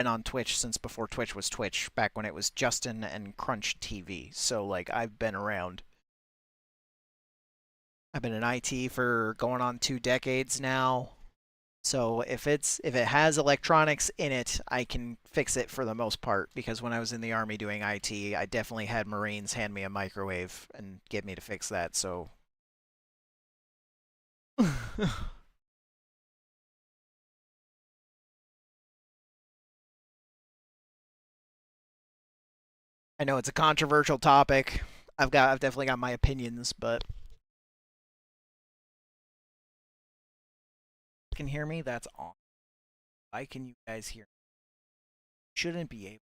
been on Twitch since before Twitch was Twitch, back when it was Justin and Crunch TV. So like I've been around. I've been in IT for going on 2 decades now. So if it has electronics in it, I can fix it for the most part because when I was in the army doing IT, I definitely had Marines hand me a microwave and get me to fix that. So I know it's a controversial topic. I've definitely got my opinions, but you can hear me? That's on. Why can you guys hear me? Shouldn't be able.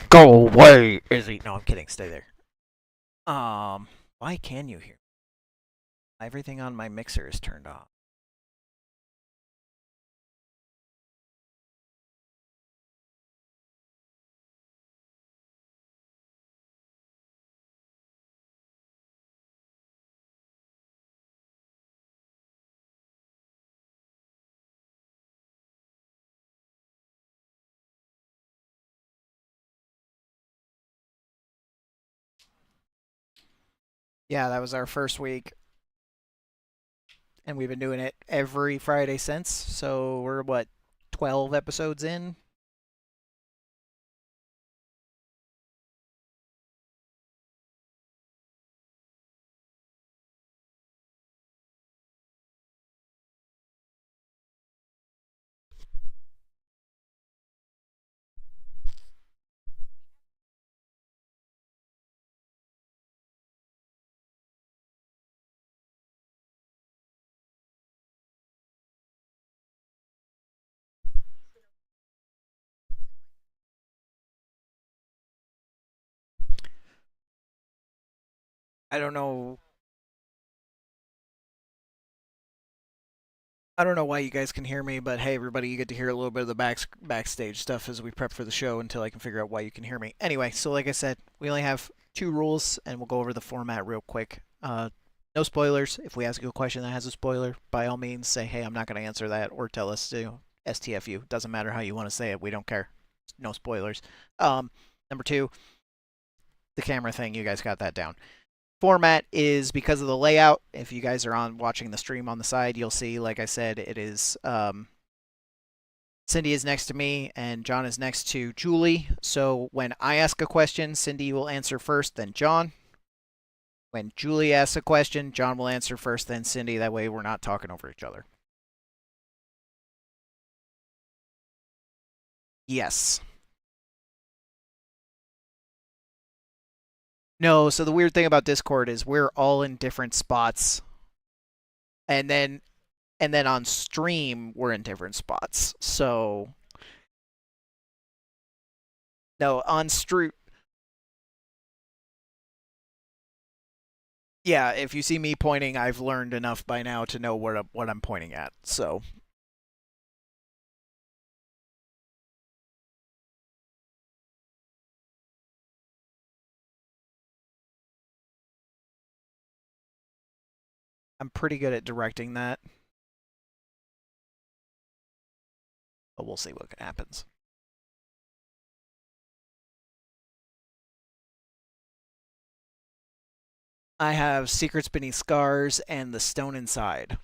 Go away, Izzy. No, I'm kidding. Stay there. Why can you hear? Everything on my mixer is turned off. Yeah, that was our first week, and we've been doing it every Friday since. So we're what, 12 episodes in? I don't know. I don't know why you guys can hear me, but hey, everybody, you get to hear a little bit of the backstage stuff as we prep for the show until I can figure out why you can hear me. Anyway, so like I said, we only have 2 rules, and we'll go over the format real quick. No spoilers. If we ask you a question that has a spoiler, by all means, say, "Hey, I'm not going to answer that," or tell us to STFU. Doesn't matter how you want to say it. We don't care. No spoilers. Number two, the camera thing. You guys got that down. Format is because of the layout. If you guys are on watching the stream on the side, you'll see, like I said, it is Cindy is next to me and John is next to Julie. So when I ask a question, Cindy will answer first, then John. When Julie asks a question, John will answer first, then Cindy. That way we're not talking over each other. Yes. No, so the weird thing about Discord is we're all in different spots, and then on stream we're in different spots. So no, on stream. Yeah, if you see me pointing, I've learned enough by now to know what I'm pointing at. So I'm pretty good at directing that, but we'll see what happens. I have Secrets Beneath Scars and The Stone Inside.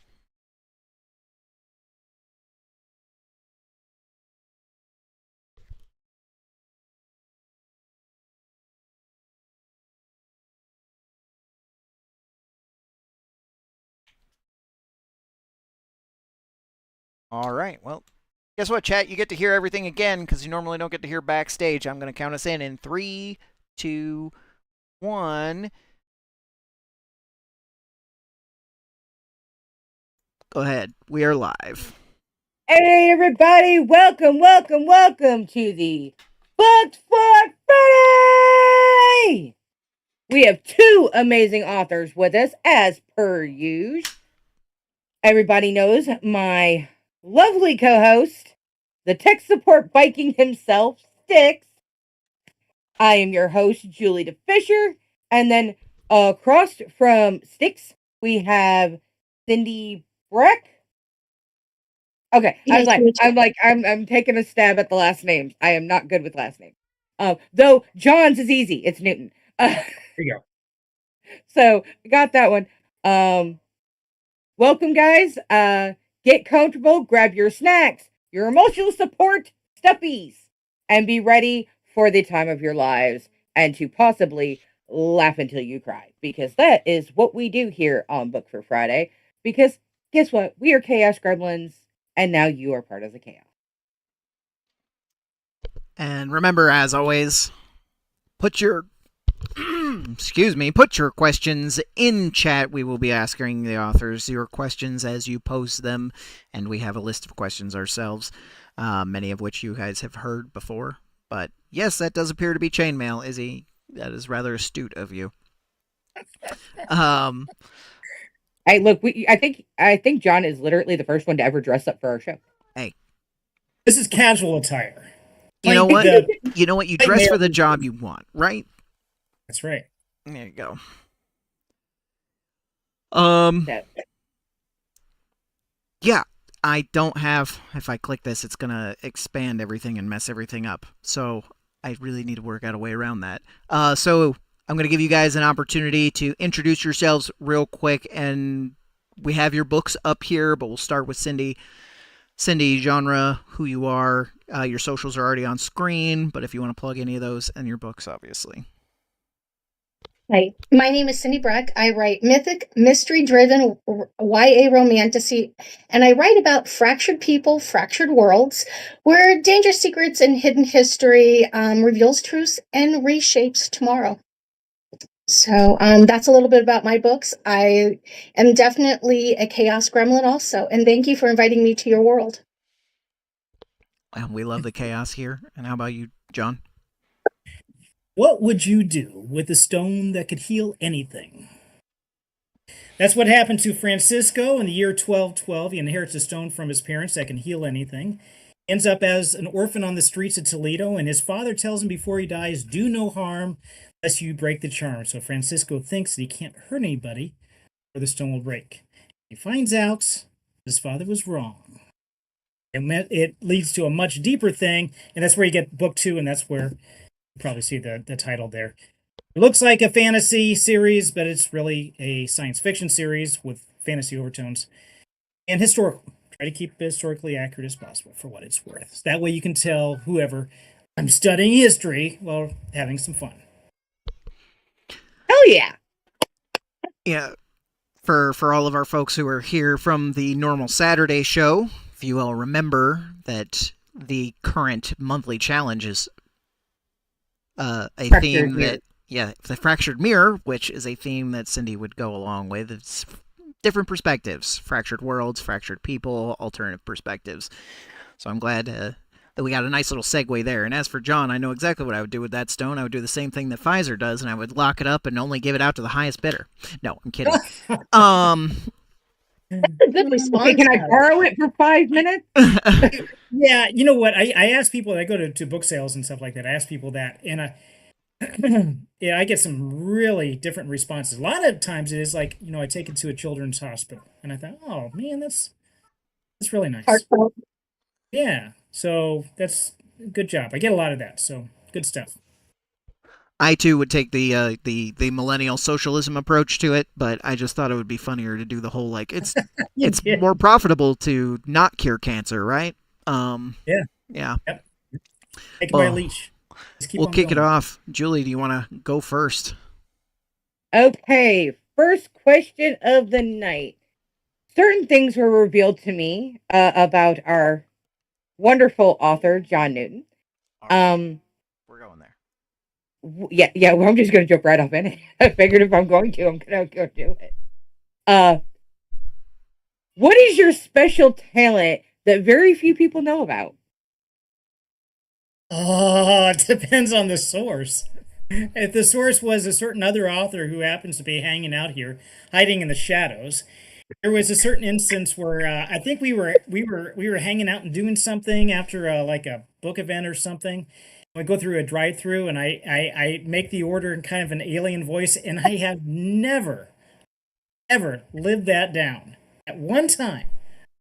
All right. Well, guess what, chat? You get to hear everything again because you normally don't get to hear backstage. I'm going to count us in 3, 2, 1. Go ahead. We are live. Hey everybody, welcome to the Booked for Friday! We have 2 amazing authors with us, as per usual. Everybody knows my lovely co-host, the tech support Viking himself, Sticks. I am your host, Julie DeFisher, and then across from Sticks, we have Cindy Breck. Okay, Nice to meet you. I'm taking a stab at the last names. I am not good with last names. Though John's is easy. It's Newton. Uh, There you go. so got that one. Um, Welcome, guys. Get comfortable, grab your snacks, your emotional support stuffies, and be ready for the time of your lives and to possibly laugh until you cry because that is what we do here on Book for Friday. Because guess what? We are Chaos Gremlins, and now you are part of the chaos. And remember, as always, put your put your questions in chat. We will be asking the authors your questions as you post them, and we have a list of questions ourselves, many of which you guys have heard before. But yes, that does appear to be chainmail, Izzy. That is rather astute of you. Hey, look, I think John is literally the first one to ever dress up for our show. Hey, This is casual attire. you know what? You know what? You dress for the mail. job you want, right? That's right. There you go. So, Yeah, I don't have. If I click this, it's gonna expand everything and mess everything up. So I really need to work out a way around that. So I'm gonna give you guys an opportunity to introduce yourselves real quick, and we have your books up here, but we'll start with Cindy. Cindy, genre, who you are. Your socials are already on screen, but if you want to plug any of those and your books, obviously. Hi, my name is Cindy Breck. I write mythic, mystery-driven YA romantasy, and I write about fractured people, fractured worlds, where danger secrets and hidden history reveals truths and reshapes tomorrow. So that's a little bit about my books. I am definitely a chaos gremlin also, and thank you for inviting me to your world. We love the chaos here. And how about you, John? What would you do with a stone that could heal anything? That's what happened to Francisco in the year 1212. He inherits a stone from his parents that can heal anything. Ends up as an orphan on the streets of Toledo, and his father tells him before he dies, do no harm lest you break the charm. So Francisco thinks that he can't hurt anybody or the stone will break. He finds out his father was wrong. It leads to a much deeper thing, and that's where you get book 2, and that's where you probably see the title there. It looks like a fantasy series, but it's really a science fiction series with fantasy overtones and historical. Try to keep it historically accurate as possible for what it's worth. So that way you can tell whoever I'm studying history while having some fun. hell yeah. Yeah, for all of our folks who are here from the normal Saturday show, if you all remember that the current monthly challenge is a Fractured theme mirror. that, yeah, the fractured mirror, which is a theme that Cindy would go along with. It's different perspectives, fractured worlds, fractured people, alternative perspectives. So I'm glad that we got a nice little segue there. And as for John, I know exactly what I would do with that stone. I would do the same thing that Pfizer does, and I would lock it up and only give it out to the highest bidder. No, I'm kidding. That's a good response. Okay, can I guys. borrow it for 5 minutes? Yeah, you know what? I ask people, I go to book sales and stuff like that. I ask people that, and yeah, I get some really different responses. A lot of times it is like, I take it to a children's hospital, and I thought, oh man, that's really nice. Heartfelt. Yeah, so that's a good job. I get a lot of that, so good stuff. I too would take the millennial socialism approach to it, but I just thought it would be funnier to do the whole like it's Yeah. more profitable to not cure cancer, right? Yeah. Yeah. Yep. Take my leash. We'll kick it off. Julie, do you want to go first? Okay, first question of the night. Certain things were revealed to me about our wonderful author, John Newton. We're going there. Yeah, well, I'm just going to jump right off in it. I figured if I'm going to, I'm going to go do it. What is your special talent that very few people know about? Oh, it depends on the source. If the source was a certain other author who happens to be hanging out here, hiding in the shadows, there was a certain instance where I think we were hanging out and doing something after like a book event or something. We go through a drive-through, and I make the order in kind of an alien voice, and I have never ever lived that down. At one time,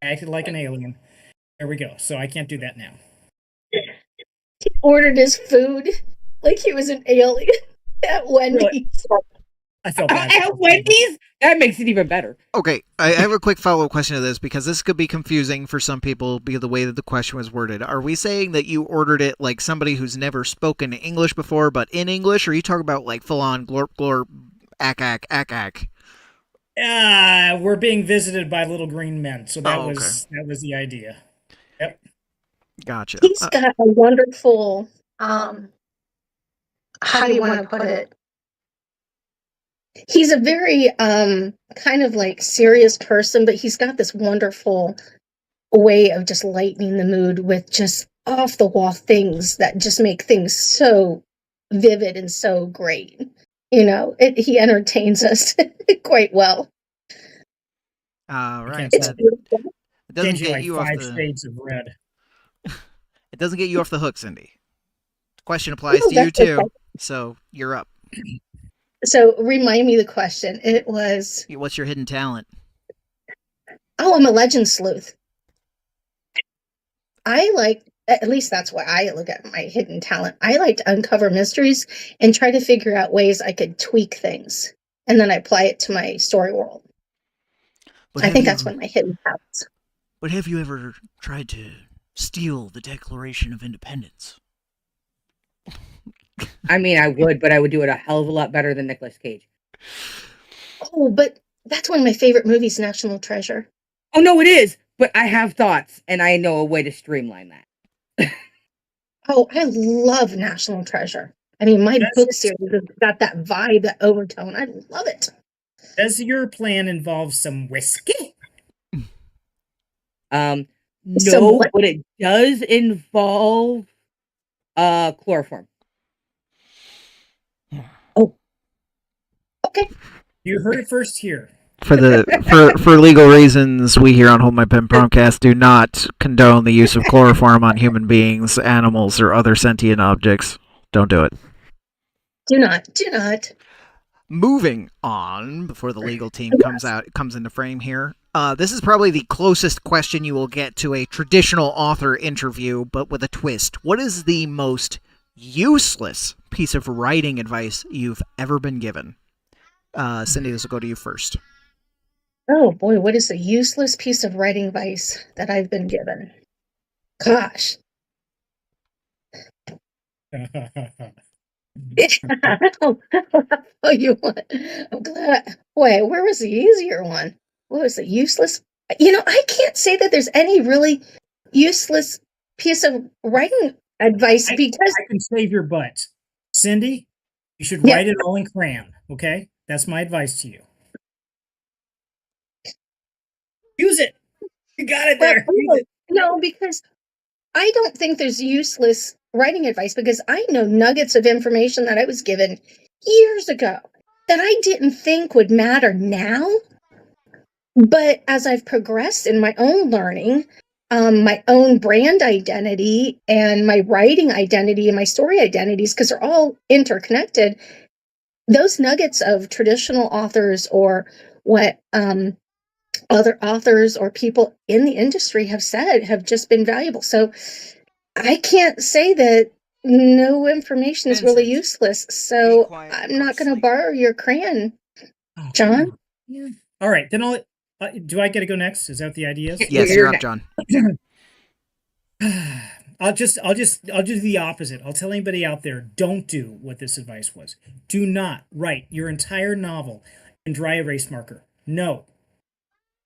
I acted like an alien. There we go. So I can't do that now. Ordered his food like he was an alien at Wendy's. I felt bad. At Wendy's? That makes it even better. Okay, I have a quick follow-up question to this because this could be confusing for some people because of the way that the question was worded. Are we saying that you ordered it like somebody who's never spoken English before, but in English, or are you talking about like full-on glorp glorp, ack? We're being visited by little green men, so that Oh, okay. that was the idea. Yep. Gotcha. He's got a wonderful, how do you want to put it? He's a very kind of like serious person, but he's got this wonderful way of just lightening the mood with just off the wall things that just make things so vivid and so great. You know, he entertains us quite well. Right. It's beautiful. It doesn't Changing get like you off 5 the. shades of red. It doesn't get you off the hook, Cindy. The question applies Oh, to you that's too, okay. so you're up. So remind me the question. It was, What's your hidden talent? oh, I'm a legend sleuth. I like, at least that's why I look at my hidden talent. I like to uncover mysteries and try to figure out ways I could tweak things. And then I apply it to my story world. But I think that's one of my hidden talents. But have you ever tried to steal the Declaration of Independence? I mean, I would, but I would do it a hell of a lot better than Nicolas Cage. Oh, but that's one of my favorite movies, National Treasure. Oh, no, it is. But I have thoughts, and I know a way to streamline that. Oh, I love National Treasure. I mean, my book series has got that vibe, that overtone. I love it. Does your plan involve some whiskey? No, but it does involve chloroform. Oh, okay. You heard it first here. For legal reasons, we here on Hold My Pen Promptcast do not condone the use of chloroform on human beings, animals, or other sentient objects. Don't do it. Do not. Moving on, before the legal team comes into frame here. This is probably the closest question you will get to a traditional author interview, but with a twist. What is the most useless piece of writing advice you've ever been given? Cindy, this will go to you first. Oh boy, what is a useless piece of writing advice that I've been given? Gosh. Oh, you what? I'm glad. Wait, where was the easier one? What was the useless? You know, I can't say that there's any really useless piece of writing advice because I can save your butt. Cindy, you should Yeah. write it all in crayon, okay? That's my advice to you. Use it. You got it there. Use it. No, because I don't think there's useless writing advice because I know nuggets of information that I was given years ago that I didn't think would matter now. But as I've progressed in my own learning, my own brand identity and my writing identity and my story identities, because they're all interconnected, those nuggets of traditional authors or what other authors or people in the industry have said have just been valuable. So I can't say that no information is really Vincent, useless. So quiet, I'm go not to going to sleep. borrow your crayon, Oh, John. yeah. All right, then I'll. Do I get to go next? Is that what the idea is? Yes, you're up, John. I'll do the opposite. I'll tell anybody out there, don't do what this advice was. Do not write your entire novel in dry erase marker. No.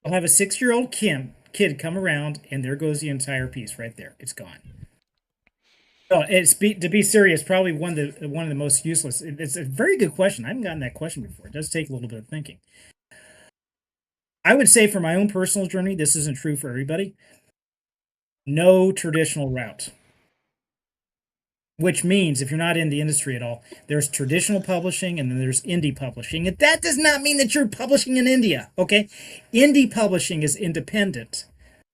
I'll have a 6-year-old kid come around, and there goes the entire piece right there. It's gone. Oh, to be serious, probably one of the most useless. It's a very good question. I haven't gotten that question before. It does take a little bit of thinking. I would say for my own personal journey, this isn't true for everybody. No traditional route. Which means if you're not in the industry at all, there's traditional publishing and then there's indie publishing. And that does not mean that you're publishing in India, okay? Indie publishing is independent,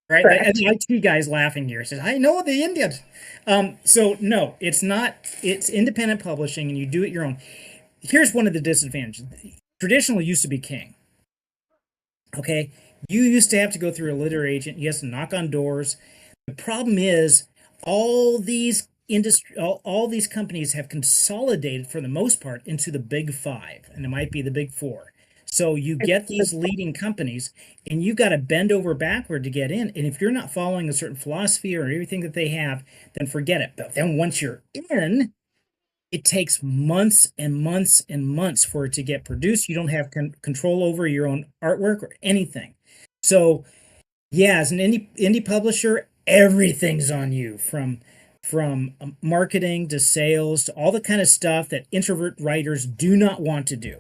right? And the IT guy's laughing here. Says, I know the Indians. So no, it's not. It's independent publishing and you do it your own. Here's one of the disadvantages. Traditional used to be king. Okay, you used to have to go through a literary agent. You have to knock on doors. The problem is all these companies have consolidated for the most part into the big five, and it might be the big four. So you get these leading companies, and you got to bend over backward to get in. And if you're not following a certain philosophy or everything that they have, then forget it. But then once you're in, it takes months and months and months for it to get produced. You don't have control over your own artwork or anything. So yeah, as an indie publisher, everything's on you, from marketing to sales to all the kind of stuff that introvert writers do not want to do.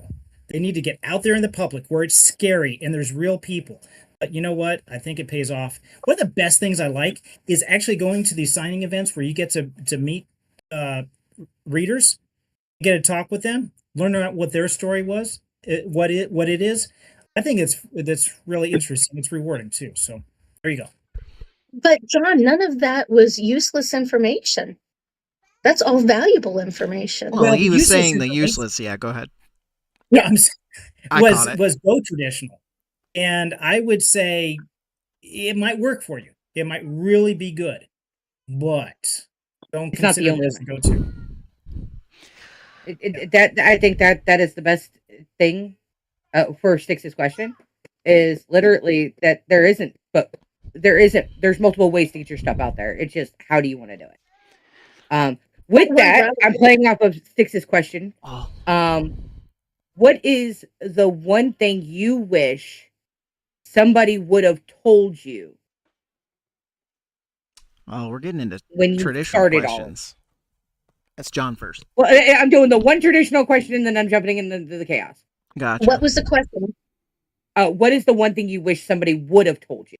They need to get out there in the public where it's scary and there's real people. But you know what? I think it pays off. One of the best things I like is actually going to these signing events where you get to meet readers, get to talk with them, learn about what their story was, what it is. I think that's really interesting. It's rewarding too. So there you go. But John, none of that was useless information. That's all valuable information. Well, he the was useless saying the information- useless. Yeah, go ahead. No, I caught it. was go traditional, and I would say it might work for you. It might really be good, but don't It's not the consider only it as the go-to. That I think that is the best thing for Styx's question is literally that there's multiple ways to get your stuff out there. It's just how do you want to do it? With that, I'm playing off of Styx's question. What is the one thing you wish somebody would have told you? Oh, we're getting into when you traditional started questions. That's John first. Well, I'm doing the one traditional question, and then I'm jumping into the chaos. Gotcha. What was the question? What is the one thing you wish somebody would have told you?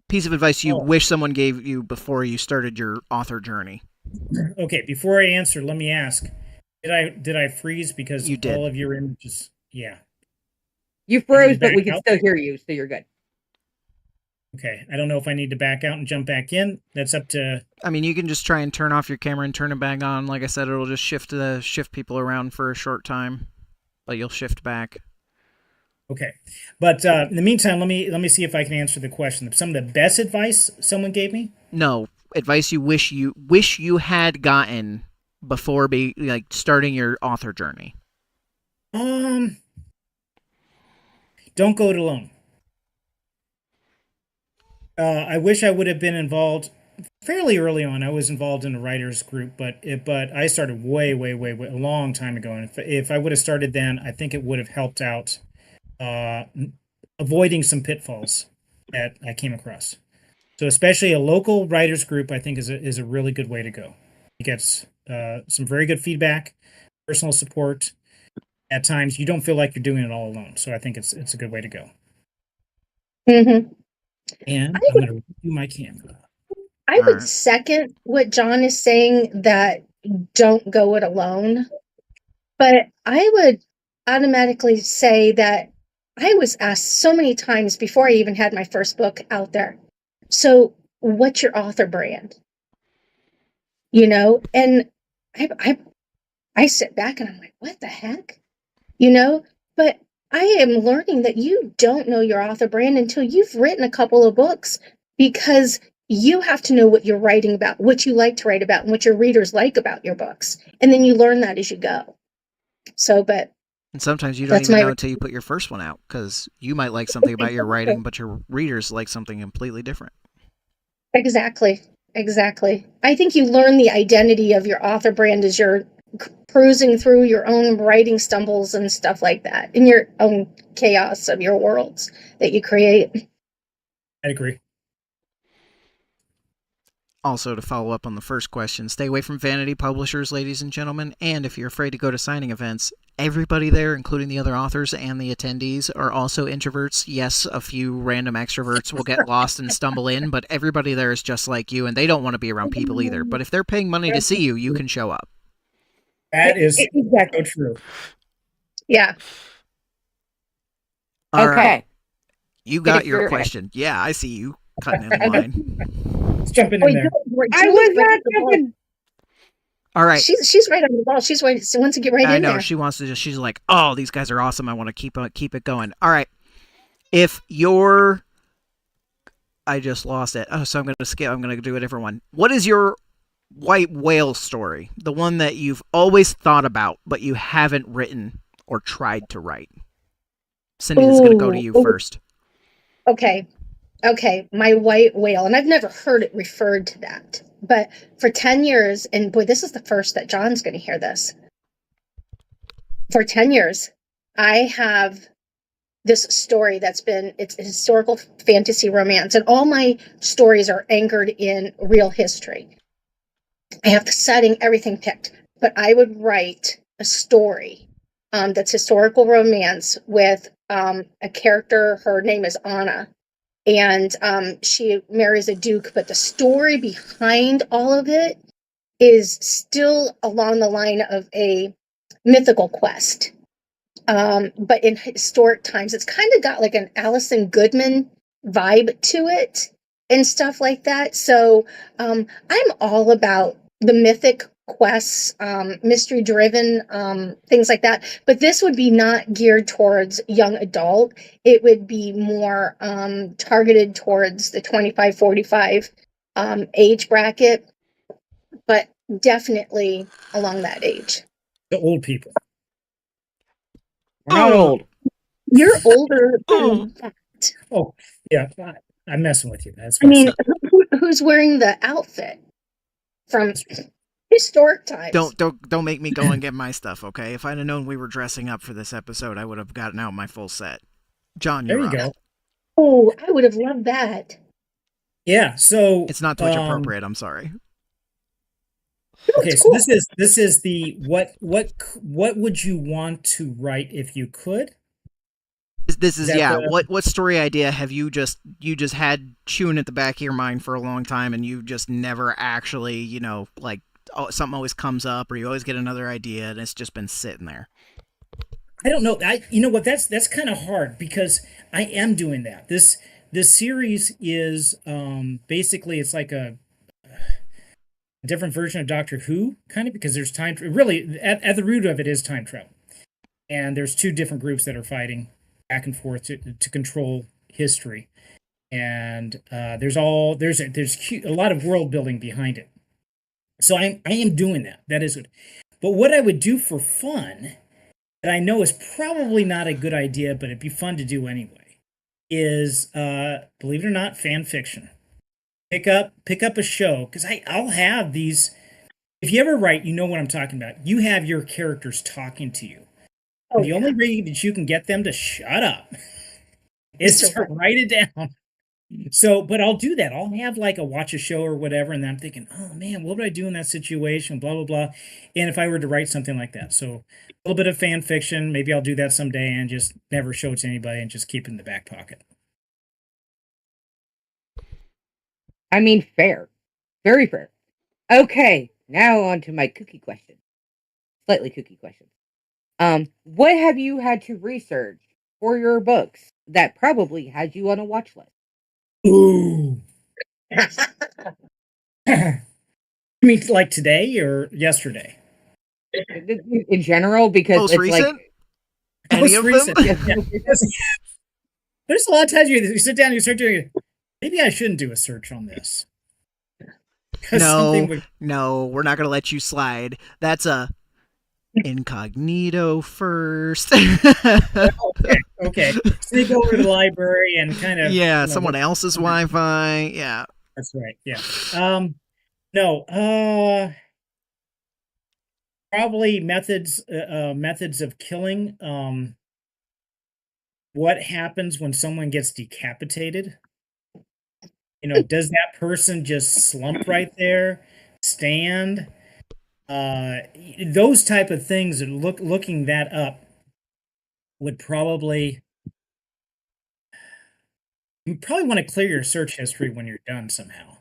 Piece of advice you wish someone gave you before you started your author journey. Okay, before I answer, let me ask: Did I freeze because You did. all of your images? Yeah. You froze, but back we can out? still hear you, so you're good. Okay, I don't know if I need to back out and jump back in. That's up to. I mean, you can just try and turn off your camera and turn it back on. Like I said, it'll just shift people around for a short time, but you'll shift back. Okay, but in the meantime, let me see if I can answer the question. Some of the best advice someone gave me. No, advice you wish you had gotten before starting your author journey. Don't go it alone. I wish I would have been involved fairly early on. I was involved in a writers group, but I started way a long time ago. And if I would have started then, I think it would have helped out avoiding some pitfalls that I came across. So especially a local writers group, I think is a really good way to go. You get some very good feedback, personal support. At times, you don't feel like you're doing it all alone. So I think it's a good way to go. Mm-hmm. And I'm going to do my camera. I would second what John is saying, that don't go it alone. But I would automatically say that I was asked so many times before I even had my first book out there, so what's your author brand? And I sit back and I'm like, what the heck? But I am learning that you don't know your author brand until you've written a couple of books, because you have to know what you're writing about, what you like to write about, and what your readers like about your books. And then you learn that as you go. And sometimes you don't even know until you put your first one out, because you might like something about your writing, but your readers like something completely different. Exactly. I think you learn the identity of your author brand as you're cruising through your own writing stumbles and stuff like that, in your own chaos of your worlds that you create. I agree. Also, to follow up on the first question, stay away from vanity publishers, ladies and gentlemen. And if you're afraid to go to signing events, everybody there, including the other authors and the attendees, are also introverts. Yes, a few random extroverts will get lost and stumble in, but everybody there is just like you, and they don't want to be around people either. But if they're paying money to see you, you can show up. That is exactly true. Yeah. All right. You got your question. Yeah, I see you cutting in line. Let's jump in there. I was not jumping. All right. She's right on the ball. She wants to get right in there. I know. She wants to she's like, oh, these guys are awesome. I want to keep it going. All right. If your I just lost it. Oh, so I'm going to skip. I'm going to do a different one. What is your white whale story? The one that you've always thought about, but you haven't written or tried to write. Cindy, this is going to go to Ooh, you ooh, first. okay. Okay, my white whale, and I've never heard it referred to that. But for 10 years, and boy, this is the first that John's going to hear this. For 10 years, I have this story it's a historical fantasy romance, and all my stories are anchored in real history. I have the setting, everything picked, but I would write a story that's historical romance with a character. Her name is Anna, and she marries a duke, but the story behind all of it is still along the line of a mythical quest. But in historic times, it's kind of got like an Alison Goodman vibe to it and stuff like that. So I'm all about the mythic quests, mystery driven, things like that. But this would be not geared towards young adult. It would be more targeted towards the 25-45 age bracket, but definitely along that age. The old people. We're not old. You're older Oh. than that. Oh, yeah. I'm messing with you. That's I what I mean, said. who's wearing the outfit from historic times? Don't make me go and get my stuff, okay? If I'd have known we were dressing up for this episode, I would have gotten out my full set. John, There you're you up. go. Oh, I would have loved that. Yeah. So It's not Twitch appropriate. I'm sorry. Oh, okay. it's So cool. this is the what would you want to write if you could? This Is is that yeah. the What story idea have you just had chewing at the back of your mind for a long time, and you just never actually, like something always comes up, or you always get another idea, and it's just been sitting there. I don't know. You know what? That's kind of hard because I am doing that. This series is basically it's like a different version of Doctor Who, kind of because there's time. Really, at the root of it is time travel, and there's two different groups that are fighting back and forth to control history, and there's a lot of world building behind it. So I am doing that. That is good. But what I would do for fun, that I know is probably not a good idea, but it'd be fun to do anyway, is believe it or not, fan fiction. Pick up a show because I'll have these. If you ever write, you know what I'm talking about. You have your characters talking to you. Oh, The yeah. only way that you can get them to shut up is Mr. to Right. write it down. So, but I'll do that. I'll have like a watch a show or whatever, and then I'm thinking, oh man, what would I do in that situation? Blah blah blah. And if I were to write something like that, so a little bit of fan fiction, maybe I'll do that someday and just never show it to anybody and just keep it in the back pocket. I mean, fair. Very fair. Okay, now on to my cookie question. Slightly cookie question. What have you had to research for your books that probably had you on a watch list? Ooh. I mean, like today or yesterday? In general, because Most it's recent? like Any Most of recent. them? Yeah. There's a lot of times you sit down and you start doing it. Maybe I shouldn't do a search on this. No, we're not gonna let you slide. That's a incognito first. Okay. Sneak over to the library and kind of Yeah, someone else's Wi-Fi. Yeah. That's right. Yeah. No. Probably methods of killing. What happens when someone gets decapitated? Does that person just slump right there, stand? Those type of things. Looking that up would probably. You probably want to clear your search history when you're done somehow.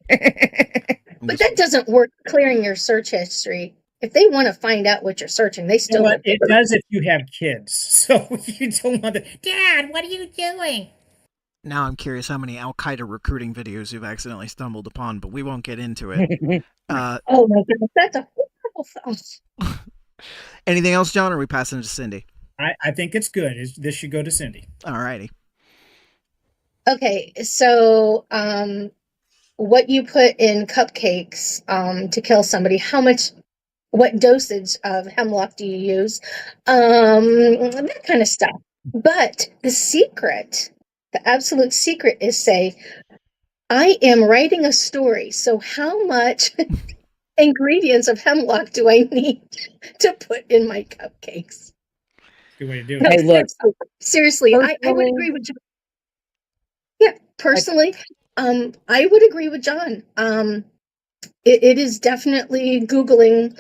But that doesn't work clearing your search history. If they want to find out what you're searching, they still But it does if you have kids. So you don't want to. Dad, what are you doing? Now I'm curious how many Al Qaeda recruiting videos you've accidentally stumbled upon, but we won't get into it. Oh my goodness, that's a horrible thought. Anything else, John, or are we passing it to Cindy? I think it's good. This should go to Cindy. Alrighty. Okay, so what you put in cupcakes to kill somebody, what dosage of hemlock do you use? That kind of stuff. But the absolute secret is say, I am writing a story, so how much ingredients of hemlock do I need to put in my cupcakes? Good way to do No, it. Hey, look, seriously, I would personally, agree with John. Yeah, personally, I would agree with John. It is definitely Googling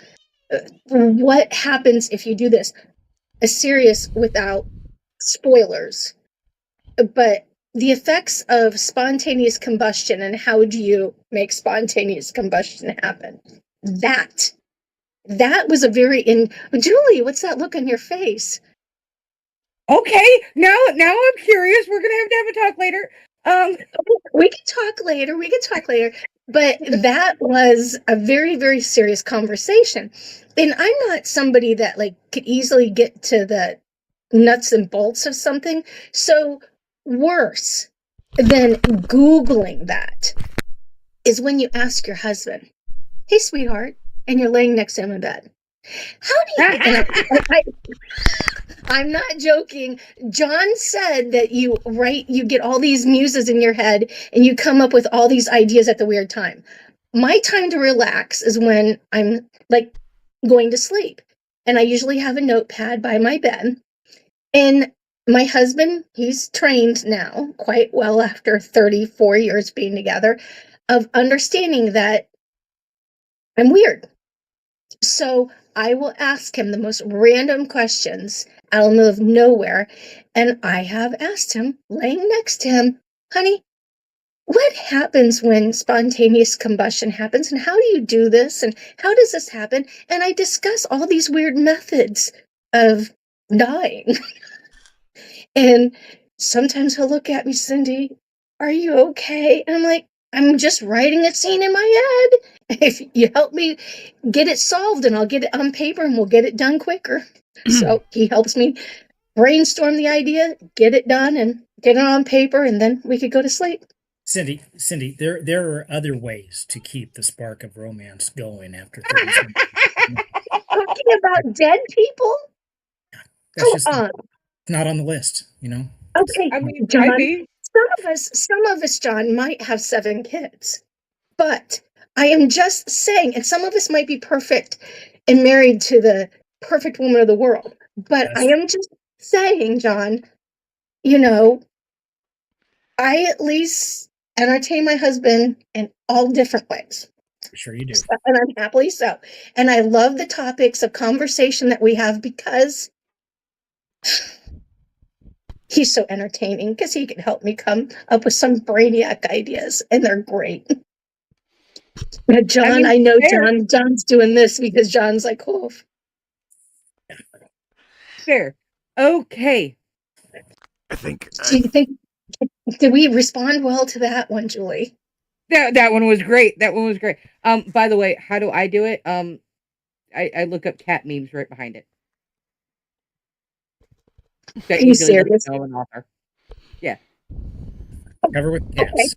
what happens if you do this. A serious without spoilers, but the effects of spontaneous combustion and how do you make spontaneous combustion happen? That that was a very in Julie, what's that look on your face? okay, now I'm curious. We're gonna have a talk later. We can talk later. We can talk later. But that was a very, very serious conversation. And I'm not somebody that like could easily get to the nuts and bolts of something. So worse than Googling that is when you ask your husband, "Hey, sweetheart," and you're laying next to him in bed. How do you, and I'm not joking. John said that you get all these muses in your head and you come up with all these ideas at the weird time. My time to relax is when I'm like going to sleep. And I usually have a notepad by my bed. And my husband, he's trained now quite well after 34 years being together of understanding that I'm weird. So I will ask him the most random questions out of nowhere. And I have asked him, laying next to him, honey, what happens when spontaneous combustion happens? And how do you do this? And how does this happen? And I discuss all these weird methods of dying. And sometimes he'll look at me, Cindy, are you okay? And I'm like, I'm just writing a scene in my head. If you help me get it solved and I'll get it on paper and we'll get it done quicker. So he helps me brainstorm the idea, get it done and get it on paper, and then we could go to sleep. Cindy, there are other ways to keep the spark of romance going after 30 minutes. Talking about dead people? That's Come just on. not on the list, you know? Okay, I mean, John. might be. Some of us, John, might have 7 kids. But I am just saying, and some of us might be perfect and married to the perfect woman of the world. But I Yes, am just saying, John, you know, I at least entertain my husband in all different ways. for sure you do. And I'm happily so. And I love the topics of conversation that we have because he's so entertaining because he can help me come up with some brainiac ideas and they're great. But John, I mean, I know fair, John's doing this because John's like, oh, fair. Okay. I think do you think, did we respond well to that one, Julie? That one was great. That one was great. By the way, how do I do it? I look up cat memes right behind it. That Are you usually doesn't serious? know an author. Yeah. Cover with Okay. cats.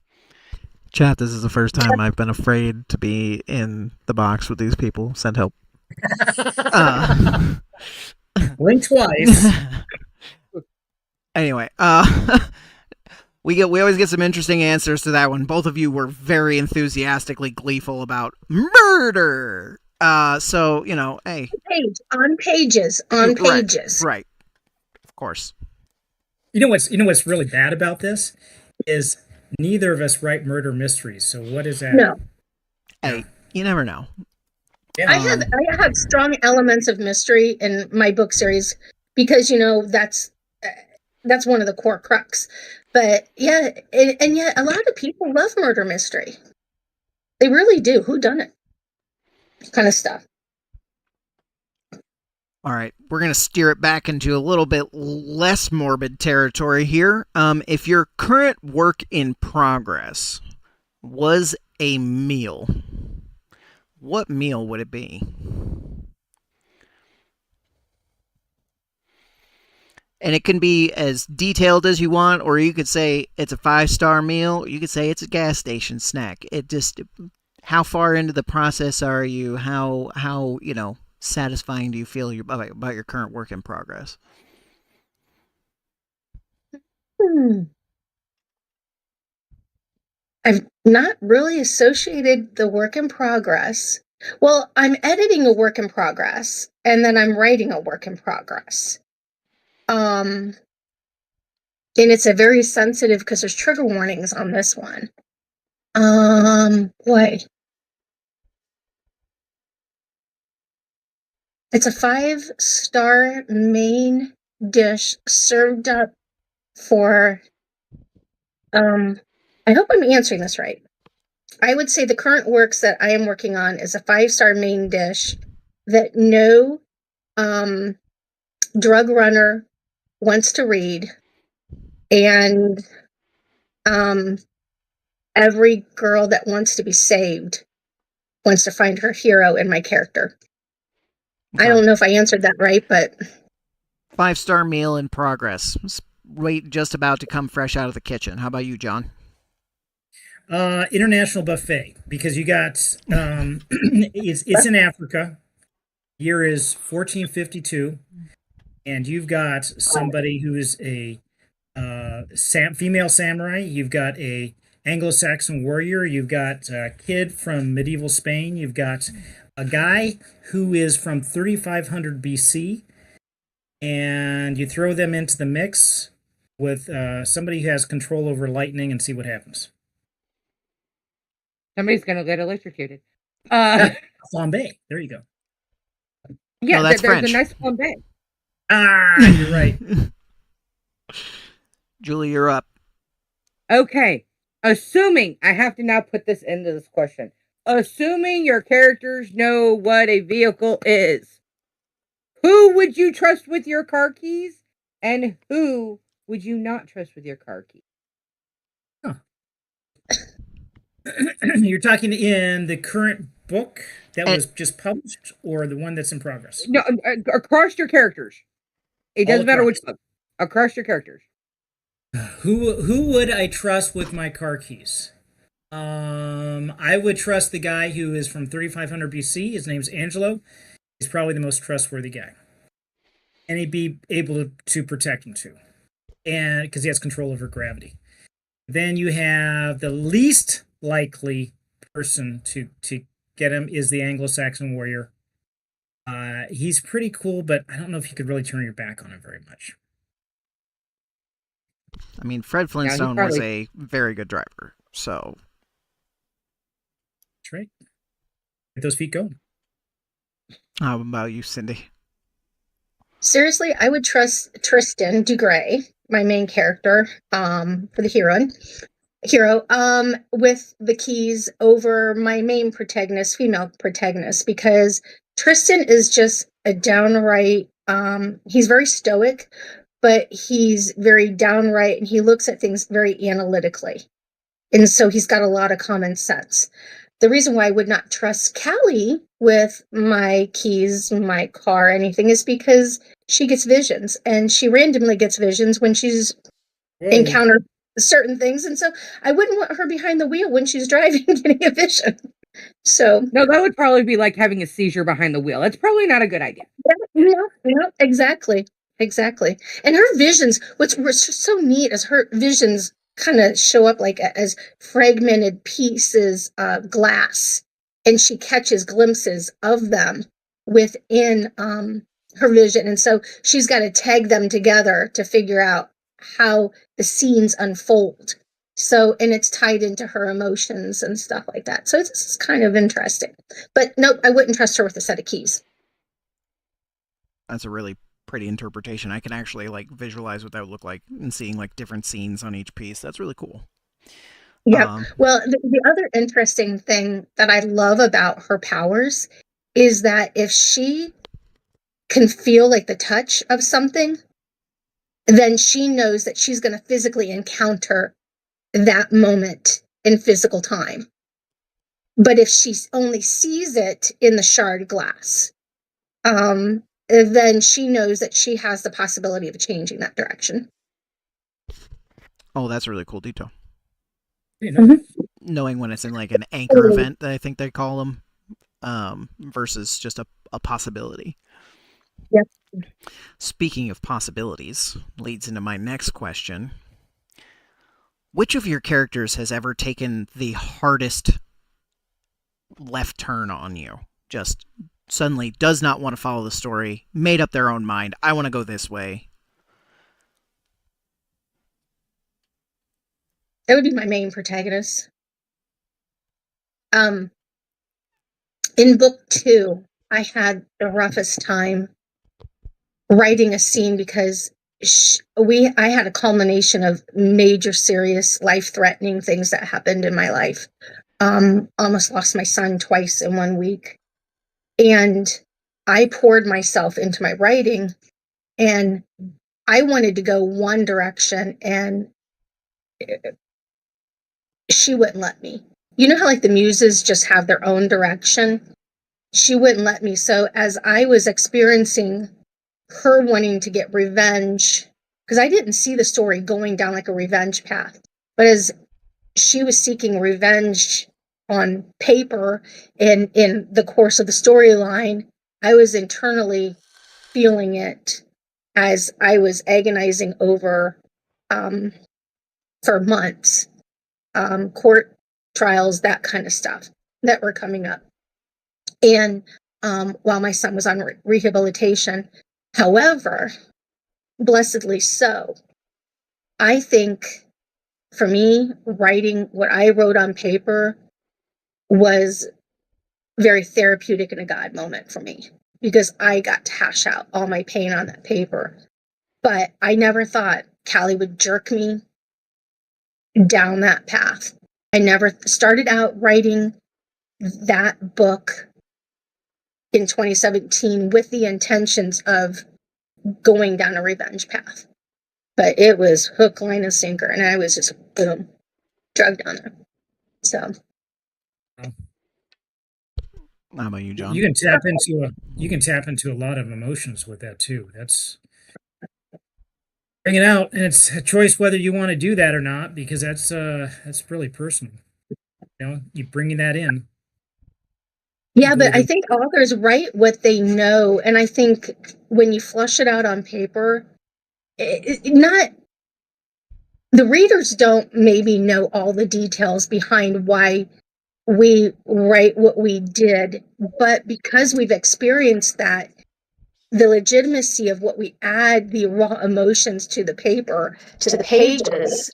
chat. This is the first time I've been afraid to be in the box with these people. Send help. Blink twice. Anyway, we always get some interesting answers to that one. Both of you were very enthusiastically gleeful about murder. So you know, hey, On pages, right, of course. You know what's really bad about this is neither of us write murder mysteries. So what is that? No, Hey, you never know. Yeah. I have strong elements of mystery in my book series because that's one of the core crux. But yeah, and yet a lot of people love murder mystery. They really do. Who done it? Kind of stuff. All right, we're going to steer it back into a little bit less morbid territory here. If your current work in progress was a meal, what meal would it be? And it can be as detailed as you want, or you could say it's a 5-star meal. You could say it's a gas station snack. It just, how far into the process are you? How satisfying do you feel about your current work in progress? Hmm. I've not really associated the work in progress. Well, I'm editing a work in progress, and then I'm writing a work in progress. Um, and it's a very sensitive because there's trigger warnings on this one. Boy, it's a 5-star main dish served up for. I hope I'm answering this right. I would say the current works that I am working on is a 5-star main dish that no um, drug runner wants to read, and um, every girl that wants to be saved wants to find her hero in my character. I Okay. don't know if I answered that right, but 5-star meal in progress. Wait, just about to come fresh out of the kitchen. How about you, John? International buffet, because you got it's in Africa. Year is 1452, and you've got somebody who is a female samurai. You've got a Anglo-Saxon warrior. You've got a kid from medieval Spain. You've got a guy who is from 3500 BC, and you throw them into the mix with somebody who has control over lightning and see what happens. Somebody's gonna get electrocuted. Flambe. There you go. Yeah, No, that's there's a French. nice flambe. Ah, you're right. Julie, you're up. Okay, assuming I have to now put this into this question. Assuming your characters know what a vehicle is, who would you trust with your car keys, and who would you not trust with your car keys? Huh. You're talking in the current book that And was just published, or the one that's in progress? No, across your characters. It All doesn't matter which across. book. Across your characters. Who would I trust with my car keys? I would trust the guy who is from 3500 BC. His name's Angelo. He's probably the most trustworthy guy, and he'd be able to protect him too, and because he has control over gravity. Then you have the least likely person to get him is the Anglo-Saxon warrior. He's pretty cool, but I don't know if you could really turn your back on him very much. I mean, Fred Now he Flintstone was probably a very good driver. So, That's right. Get those feet going. how about you, Cindy? seriously, I would trust Tristan DeGray, my main character, for the hero, with the keys over my main protagonist, female protagonist, because Tristan is just a downright, he's very stoic, but he's very downright, and he looks at things very analytically. And so he's got a lot of common sense. The reason why I would not trust Callie with my keys, my car, anything is because she gets visions, and she randomly gets visions when she's Whoa. encountered certain things. And so I wouldn't want her behind the wheel when she's driving getting a vision. So no, that would probably be like having a seizure behind the wheel. That's probably not a good idea. yeah, exactly. Exactly. And her visions, what's so neat is her visions kind of show up like as fragmented pieces of glass, and she catches glimpses of them within her vision. And so she's got to tag them together to figure out how the scenes unfold. So, and it's tied into her emotions and stuff like that. So this is kind of interesting. But nope, I wouldn't trust her with a set of keys. That's a really pretty interpretation. I can actually like visualize what that would look like and seeing like different scenes on each piece. That's really cool. Yep. Um, Well, the other interesting thing that I love about her powers is that if she can feel like the touch of something, then she knows that she's going to physically encounter that moment in physical time. But if she only sees it in the shard glass, then she knows that she has the possibility of changing that direction. Oh, that's a really cool detail. You know, Knowing when it's in like an anchor event that I think they call them, versus just a possibility. Yep. Speaking of possibilities, leads into my next question. Which of your characters has ever taken the hardest left turn on you? Just suddenly does not want to follow the story, made up their own mind. I want to go this way. That would be my main protagonist. In book 2, I had the roughest time writing a scene because I had a culmination of major, serious, life-threatening things that happened in my life. Almost lost my son twice in 1 week. And I poured myself into my writing, and I wanted to go one direction, and she wouldn't let me. You know how like the muses just have their own direction? She wouldn't let me. So as I was experiencing her wanting to get revenge, because I didn't see the story going down like a revenge path, but as she was seeking revenge on paper and in the course of the storyline, I was internally feeling it as I was agonizing over for months, court trials, that kind of stuff that were coming up. And while my son was on rehabilitation, however, blessedly so, I think for me, writing what I wrote on paper was very therapeutic and a God moment for me because I got to hash out all my pain on that paper. But I never thought Callie would jerk me down that path. I never started out writing that book in 2017 with the intentions of going down a revenge path. But it was hook, line, and sinker, and I was just, boom, drugged down there. So. How about you, John? you can tap into a lot of emotions with that too. That's bring it out, and it's a choice whether you want to do that or not, because that's really personal. You know, you bringing that in. Yeah, but I think authors write what they know, and I think when you flush it out on paper, not the readers don't maybe know all the details behind why we write what we did, but because we've experienced that, the legitimacy of what we add, the raw emotions to the paper, to the pages,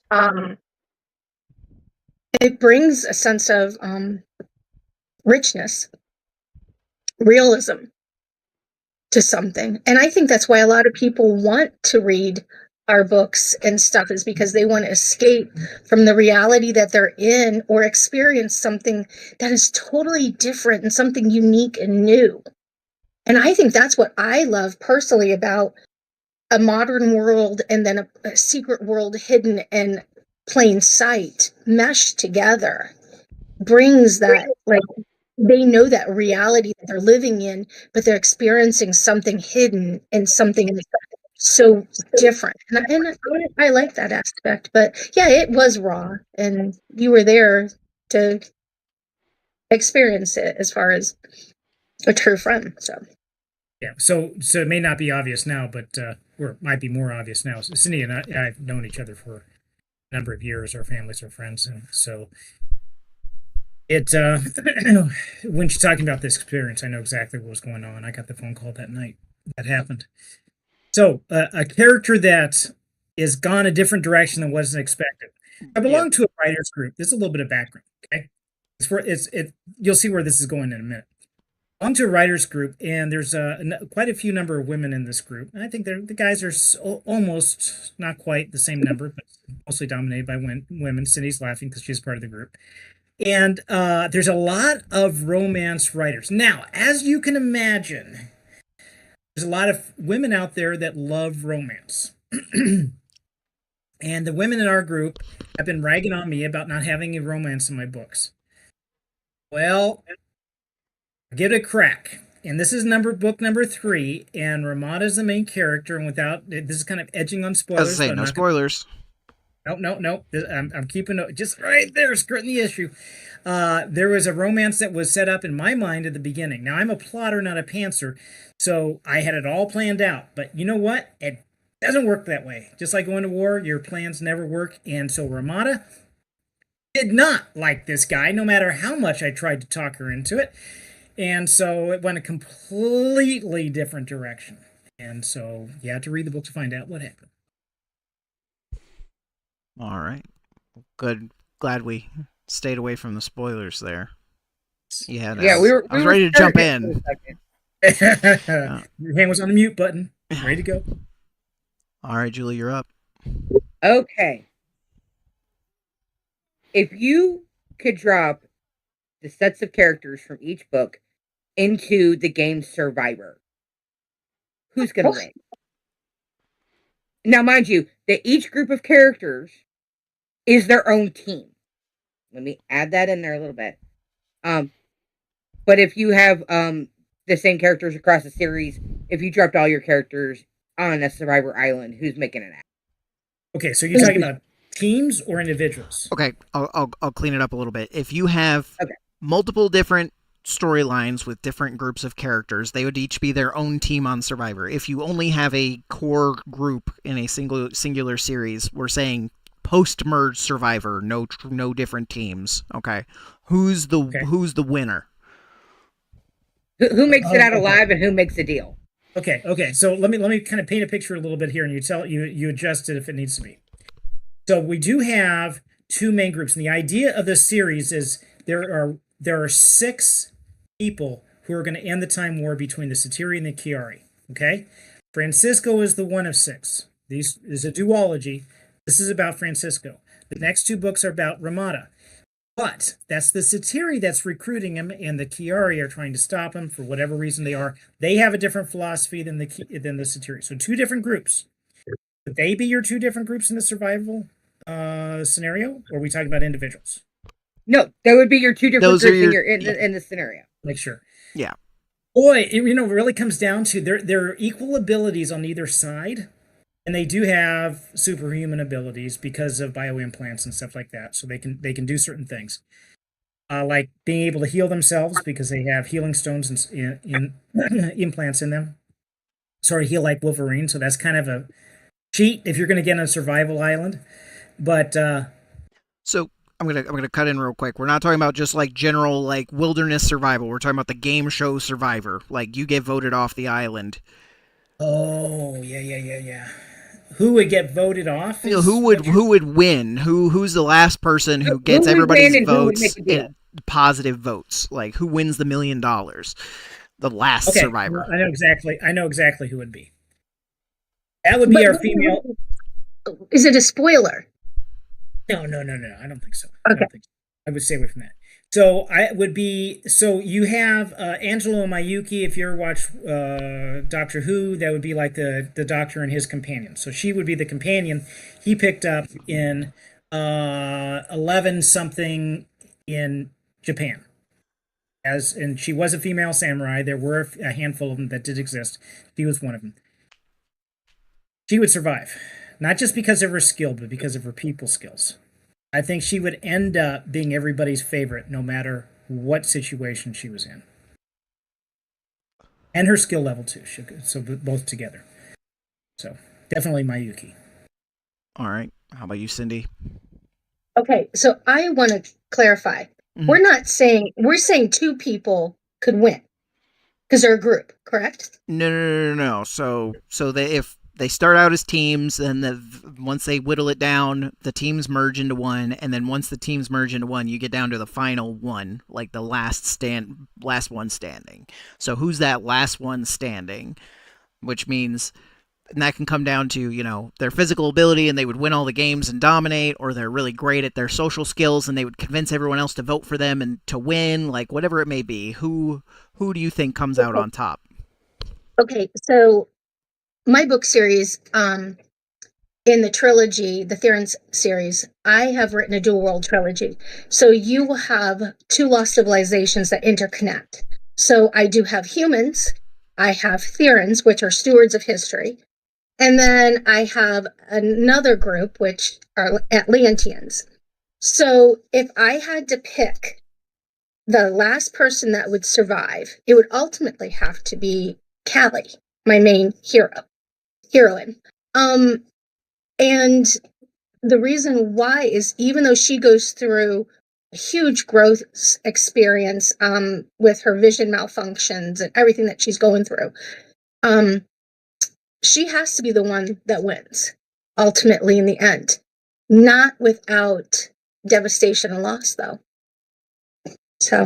it brings a sense of richness, realism to something. And I think that's why a lot of people want to read our books and stuff, is because they want to escape from the reality that they're in or experience something that is totally different and something unique and new. And I think that's what I love personally about a modern world and then a secret world hidden in plain sight, meshed together, brings that, like, they know that reality that they're living in, but they're experiencing something hidden and something so different. And I like that aspect. But yeah, it was raw, and you were there to experience it as far as a true friend. So yeah, so it may not be obvious now, but or it might be more obvious now. So Cindy and I've known each other for a number of years. Our families are friends, and so it when she's talking about this experience, I know exactly what was going on. I got the phone call that night that happened. So a character that is gone a different direction than wasn't expected. I belong to a writers group. This is a little bit of background. Okay, you'll see where this is going in a minute. I belong to a writers group, and there's quite a few number of women in this group. And I think the guys are almost not quite the same number, but mostly dominated by women. Cindy's laughing because she's part of the group. And there's a lot of romance writers. Now, as you can imagine, there's a lot of women out there that love romance. And the women in our group have been ragging on me about not having any romance in my books. Well, give it a crack. and this is book number 3, and Ramada's the main character, and this is kind of edging on spoilers. As I say, no spoilers. No. I'm keeping it just right there, skirting the issue. There was a romance that was set up in my mind at the beginning. Now, I'm a plotter, not a pantser, so I had it all planned out. But you know what? It doesn't work that way. Just like going to war, your plans never work. And so Ramada did not like this guy, no matter how much I tried to talk her into it. And so it went a completely different direction. And so you have to read the book to find out what happened. All right. Good. Glad we stayed away from the spoilers there. Yeah, I was ready to jump in. Your hand was on the mute button. Ready to go. All right, Julie, you're up. Okay. If you could drop the sets of characters from each book into the game Survivor, who's going to win? Now, mind you, that each group of characters is their own team. Let me add that in there a little bit. But if you have the same characters across the series, if you dropped all your characters on a Survivor Island, who's making it out? Okay, so you're talking about teams or individuals? Okay, I'll clean it up a little bit. If you have multiple different storylines with different groups of characters, they would each be their own team on Survivor. If you only have a core group in a singular series, we're saying post-merge Survivor, no different teams. Okay, who's the winner? Who makes it out alive and who makes the deal? Okay. So let me kind of paint a picture a little bit here, and you adjust it if it needs to be. So we do have 2 main groups, and the idea of this series is there are 6 people who are going to end the time war between the Satiri and the Kiari. Okay, Francisco is the one of 6. This is a duology. This is about Francisco. The next 2 books are about Ramada. But that's the Satiri that's recruiting him, and the Kiari are trying to stop him for whatever reason they are. They have a different philosophy than the Satiri. So 2 different groups. Would they be your 2 different groups in the survival scenario, or are we talking about individuals? No, that would be your 2 different groups in the scenario. Make sure. Yeah. Boy, it really comes down to there are equal abilities on either side. And they do have superhuman abilities because of bioimplants and stuff like that. So they can do certain things, like being able to heal themselves because they have healing stones in implants in them. Sorry, heal like Wolverine. So that's kind of a cheat if you're going to get on a survival island. But so I'm gonna cut in real quick. We're not talking about just like general like wilderness survival. We're talking about the game show Survivor. Like you get voted off the island. Oh yeah. Who would get voted off? Who would win? Who's the last person who gets everybody's votes and positive votes? Like who wins the $1 million? The last survivor. I know exactly who would be. That would be our female. Is it a spoiler? No. I don't think so. Okay. I would stay away from that. So you have Angelo Mayuki. If you ever watch Doctor Who, that would be like the Doctor and his companion. So she would be the companion he picked up in 11 something in Japan. And she was a female samurai. There were a handful of them that did exist. She was one of them. She would survive, not just because of her skill, but because of her people skills. I think she would end up being everybody's favorite, no matter what situation she was in. And her skill level, too. So both together. So, definitely Mayuki. All right. How about you, Cindy? Okay, so I want to clarify. Mm-hmm. We're saying 2 people could win. Because they're a group, correct? No. So if they start out as teams, and once they whittle it down, the teams merge into one, and then once the teams merge into one, you get down to the final one, like the last one standing. So who's that last one standing? Which means, and that can come down to, their physical ability, and they would win all the games and dominate, or they're really great at their social skills, and they would convince everyone else to vote for them and to win, like whatever it may be. Who do you think comes out on top? Okay, so my book series, in the trilogy, the Theron's series, I have written a dual world trilogy. So you will have 2 lost civilizations that interconnect. So I do have humans, I have Therans, which are stewards of history, and then I have another group, which are Atlanteans. So if I had to pick the last person that would survive, it would ultimately have to be Callie, my main heroine. And the reason why is even though she goes through a huge growth experience with her vision malfunctions and everything that she's going through, she has to be the one that wins ultimately in the end. Not without devastation and loss, though. So.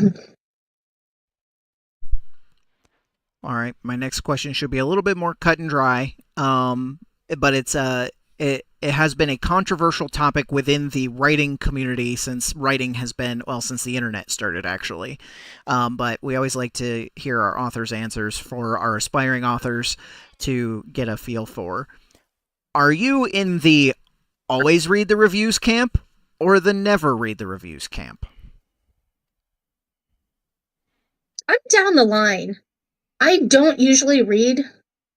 All right, my next question should be a little bit more cut and dry, but it has been a controversial topic within the writing community since writing has been, well, since the internet started actually. But we always like to hear our authors' answers for our aspiring authors to get a feel for. Are you in the always read the reviews camp or the never read the reviews camp? I'm down the line. I don't usually read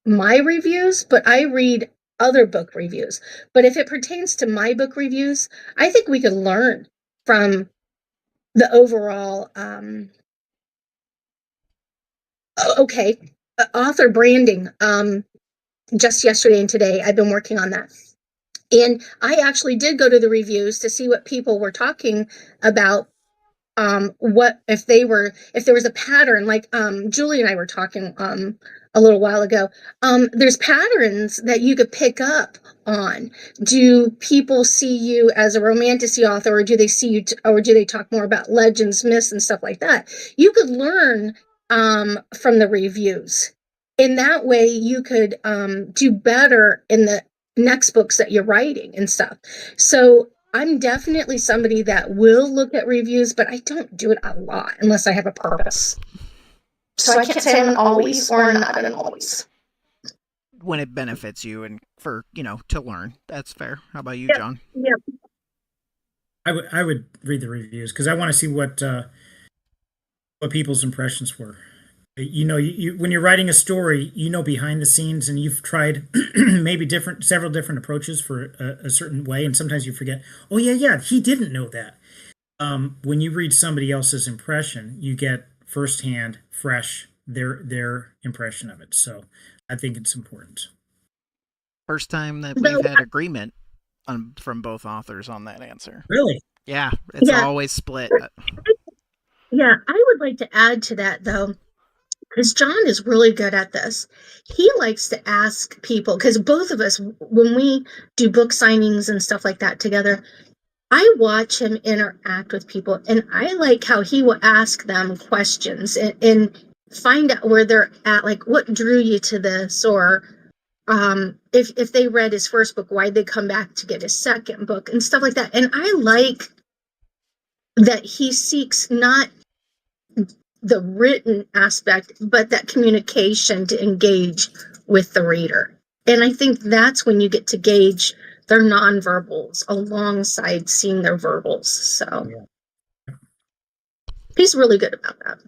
my reviews, but I read other book reviews. But if it pertains to my book reviews, I think we could learn from the overall author branding. Just yesterday and today, I've been working on that. And I actually did go to the reviews to see what people were talking about. What if there was a pattern, like Julie and I were talking a little while ago. There's patterns that you could pick up on. Do people see you as a romantasy author, or do they see you or do they talk more about legends, myths, and stuff like that? You could learn from the reviews. In that way, you could do better in the next books that you're writing and stuff. So I'm definitely somebody that will look at reviews, but I don't do it a lot unless I have a purpose. So I can't say I'm an always or not an always. When it benefits you and for, to learn. That's fair. How about you, Yep. John? Yep. I would read the reviews because I want to see what people's impressions were. You when you're writing a story, behind the scenes, and you've tried maybe several different approaches for a certain way, and sometimes you forget. Oh yeah, he didn't know that. When you read somebody else's impression, you get firsthand, fresh their impression of it. So I think it's important. First time that we've had agreement from both authors on that answer. Really? Yeah, it's always split. Yeah, I would like to add to that, though, because John is really good at this. He likes to ask people, because both of us, when we do book signings and stuff like that together, I watch him interact with people, and I like how he will ask them questions and find out where they're at, like what drew you to this, or if they read his first book, why'd they come back to get his second book and stuff like that. And I like that he seeks not the written aspect, but that communication to engage with the reader. And I think that's when you get to gauge their nonverbals alongside seeing their verbals. So he's really good about that.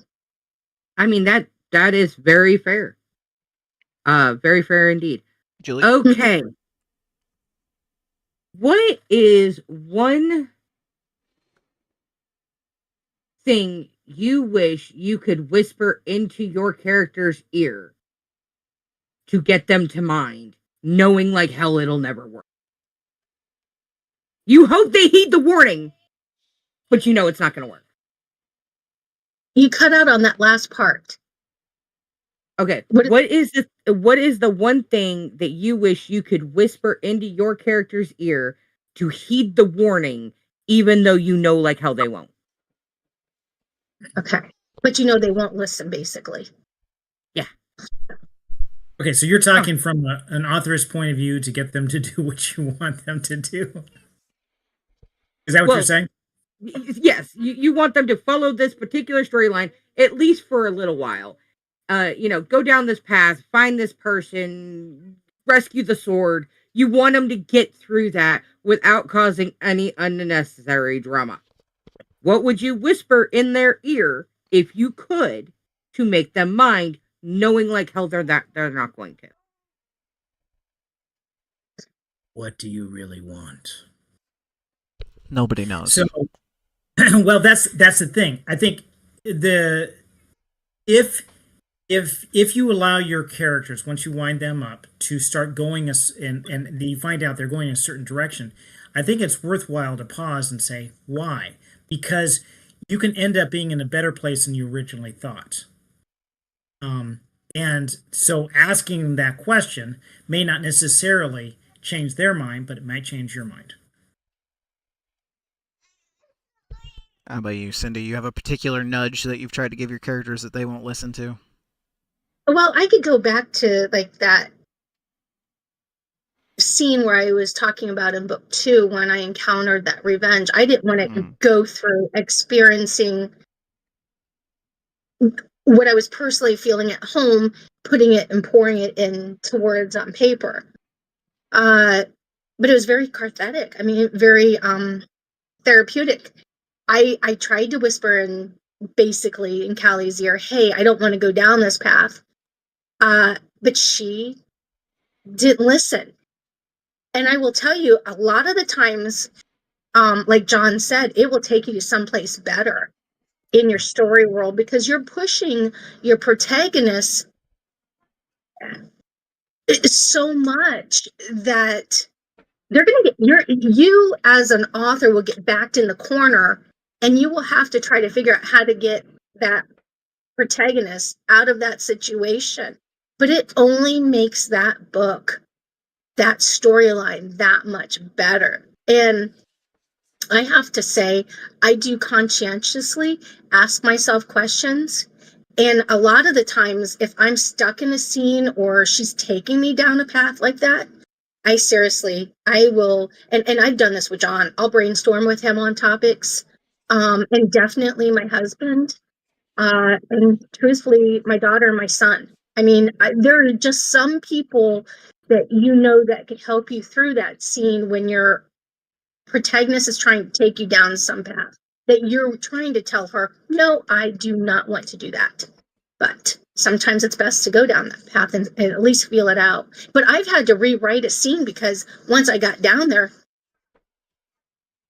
I mean, that is very fair. Very fair indeed. Julie? Okay. What is one thing you wish you could whisper into your character's ear to get them to mind, knowing like hell it'll never work? You hope they heed the warning, but you know it's not going to work. You cut out on that last part. Okay. What is the one thing that you wish you could whisper into your character's ear to heed the warning, even though you know like hell they won't? Okay. But you know they won't listen, basically. Yeah. Okay, so you're talking from an author's point of view to get them to do what you want them to do. Is that what you're saying? Yes. You want them to follow this particular storyline, at least for a little while. Go down this path, find this person, rescue the sword. You want them to get through that without causing any unnecessary drama. What would you whisper in their ear if you could to make them mind, knowing like hell they're not going to. What do you really want? Nobody knows. So, well, that's the thing. I think the if if you allow your characters, once you wind them up, to start going and you find out they're going in a certain direction, I think it's worthwhile to pause and say why, because you can end up being in a better place than you originally thought. And so asking that question may not necessarily change their mind, but it might change your mind. How about you, Cindy? You have a particular nudge that you've tried to give your characters that they won't listen to? Well, I could go back to like that scene where I was talking about in book 2 when I encountered that revenge. I didn't want to go through experiencing what I was personally feeling at home, putting it and pouring it into words on paper. But it was very cathartic. I mean, very therapeutic. I tried to whisper in basically in Callie's ear, hey, I don't want to go down this path. But she didn't listen. And I will tell you, a lot of the times, like John said, it will take you to someplace better in your story world because you're pushing your protagonist so much that they're going to get you as an author will get backed in the corner, and you will have to try to figure out how to get that protagonist out of that situation. But it only makes that book, that storyline, that much better. And I have to say, I do conscientiously ask myself questions. And a lot of the times, if I'm stuck in a scene or she's taking me down a path like that, I will, and I've done this with John, I'll brainstorm with him on topics. And definitely my husband, and truthfully, my daughter and my son. I mean, there are just some people that that could help you through that scene when your protagonist is trying to take you down some path that you're trying to tell her, no, I do not want to do that. But sometimes it's best to go down that path and at least feel it out. But I've had to rewrite a scene because once I got down there,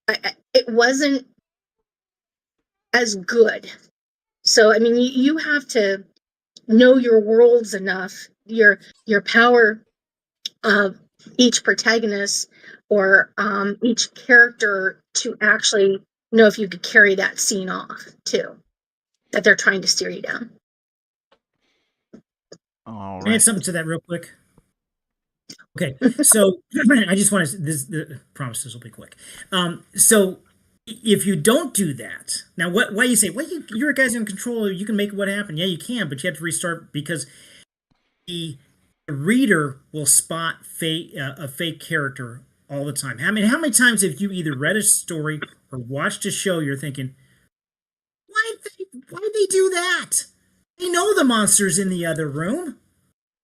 it wasn't as good. So, I mean, you have to know your worlds enough, your power of each protagonist or each character to actually know if you could carry that scene off too, that they're trying to steer you down. All right. Can I add something to that real quick? Okay, so I just want to promise this will be quick. So if you don't do that, now why you say, well, you're a guy's in control, you can make what happen. Yeah, you can, but you have to restart because the reader will spot a fake character all the time. How many times have you either read a story or watched a show, you're thinking, why'd they do that? They know the monster's in the other room.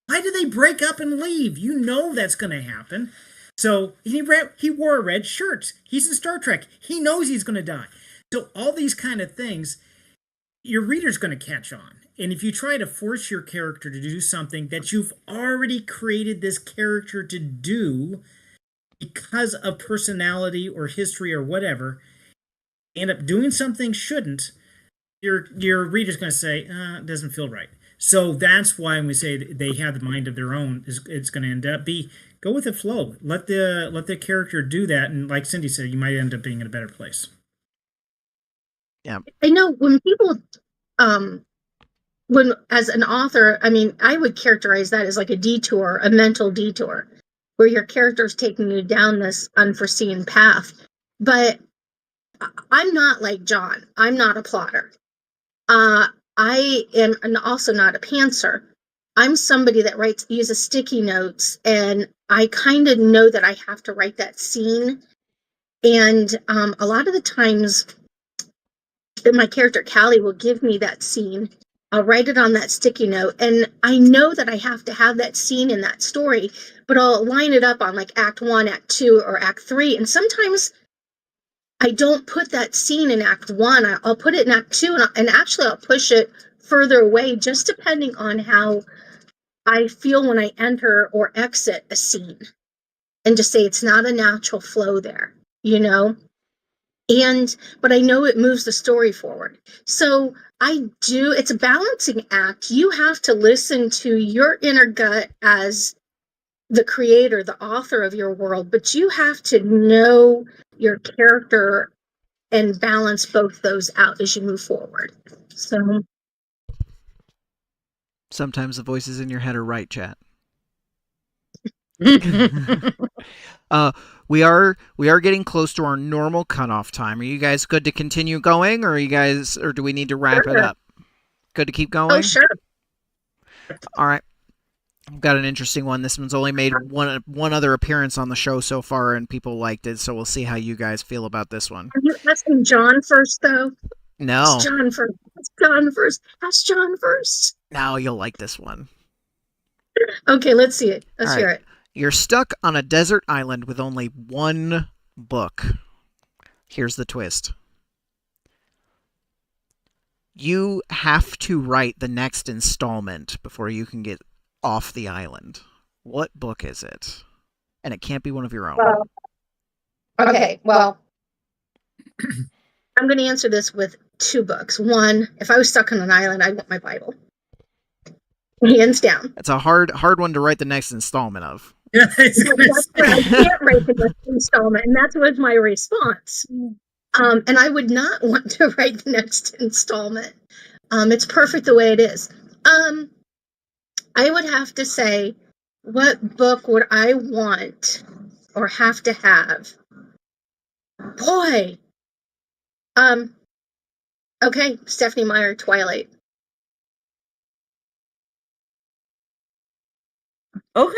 Why do they break up and leave? You know that's going to happen. So he wore a red shirt. He's in Star Trek. He knows he's going to die. So all these kind of things, your reader's going to catch on. And if you try to force your character to do something that you've already created this character to do because of personality or history or whatever, end up doing something shouldn't, your reader's going to say, it doesn't feel right. So that's why when we say they have the mind of their own, it's going to end up go with the flow. Let the character do that, and like Cindy said, you might end up being in a better place. Yeah, I know when people, when as an author, I mean, I would characterize that as like a detour, a mental detour, where your character's taking you down this unforeseen path. But I'm not like John. I'm not a plotter. I am also not a pantser. I'm somebody that uses sticky notes, and I kind of know that I have to write that scene. And a lot of the times, my character Callie will give me that scene. I'll write it on that sticky note, and I know that I have to have that scene in that story, but I'll line it up on like Act 1, Act 2, or Act 3, and sometimes I don't put that scene in Act 1. I'll put it in Act 2, and actually I'll push it further away, just depending on how I feel when I enter or exit a scene, and just say it's not a natural flow there, you know? But I know it moves the story forward. So it's a balancing act. You have to listen to your inner gut as the creator, the author of your world, but you have to know your character and balance both those out as you move forward. So Sometimes the voices in your head are right, chat. We are getting close to our normal cutoff time. Are you guys good to continue going, or do we need to wrap it up? Good to keep going? Oh, sure. All right. I've got an interesting one. This one's only made one other appearance on the show so far, and people liked it, so we'll see how you guys feel about this one. Are you asking John first, though? No. Ask John first. Ask John first. Ask John first. Now you'll like this one. Okay, let's see it. Let's hear it. You're stuck on a desert island with only one book. Here's the twist. You have to write the next installment before you can get off the island. What book is it? And it can't be one of your own. I'm going to answer this with two books. One, if I was stuck on an island, I'd want my Bible. Hands down. It's a hard one to write the next installment of. I can't write the next installment, and that was my response. And I would not want to write the next installment. It's perfect the way it is. I would have to say, what book would I want or have to have? Boy. Okay, Stephanie Meyer, Twilight. Okay.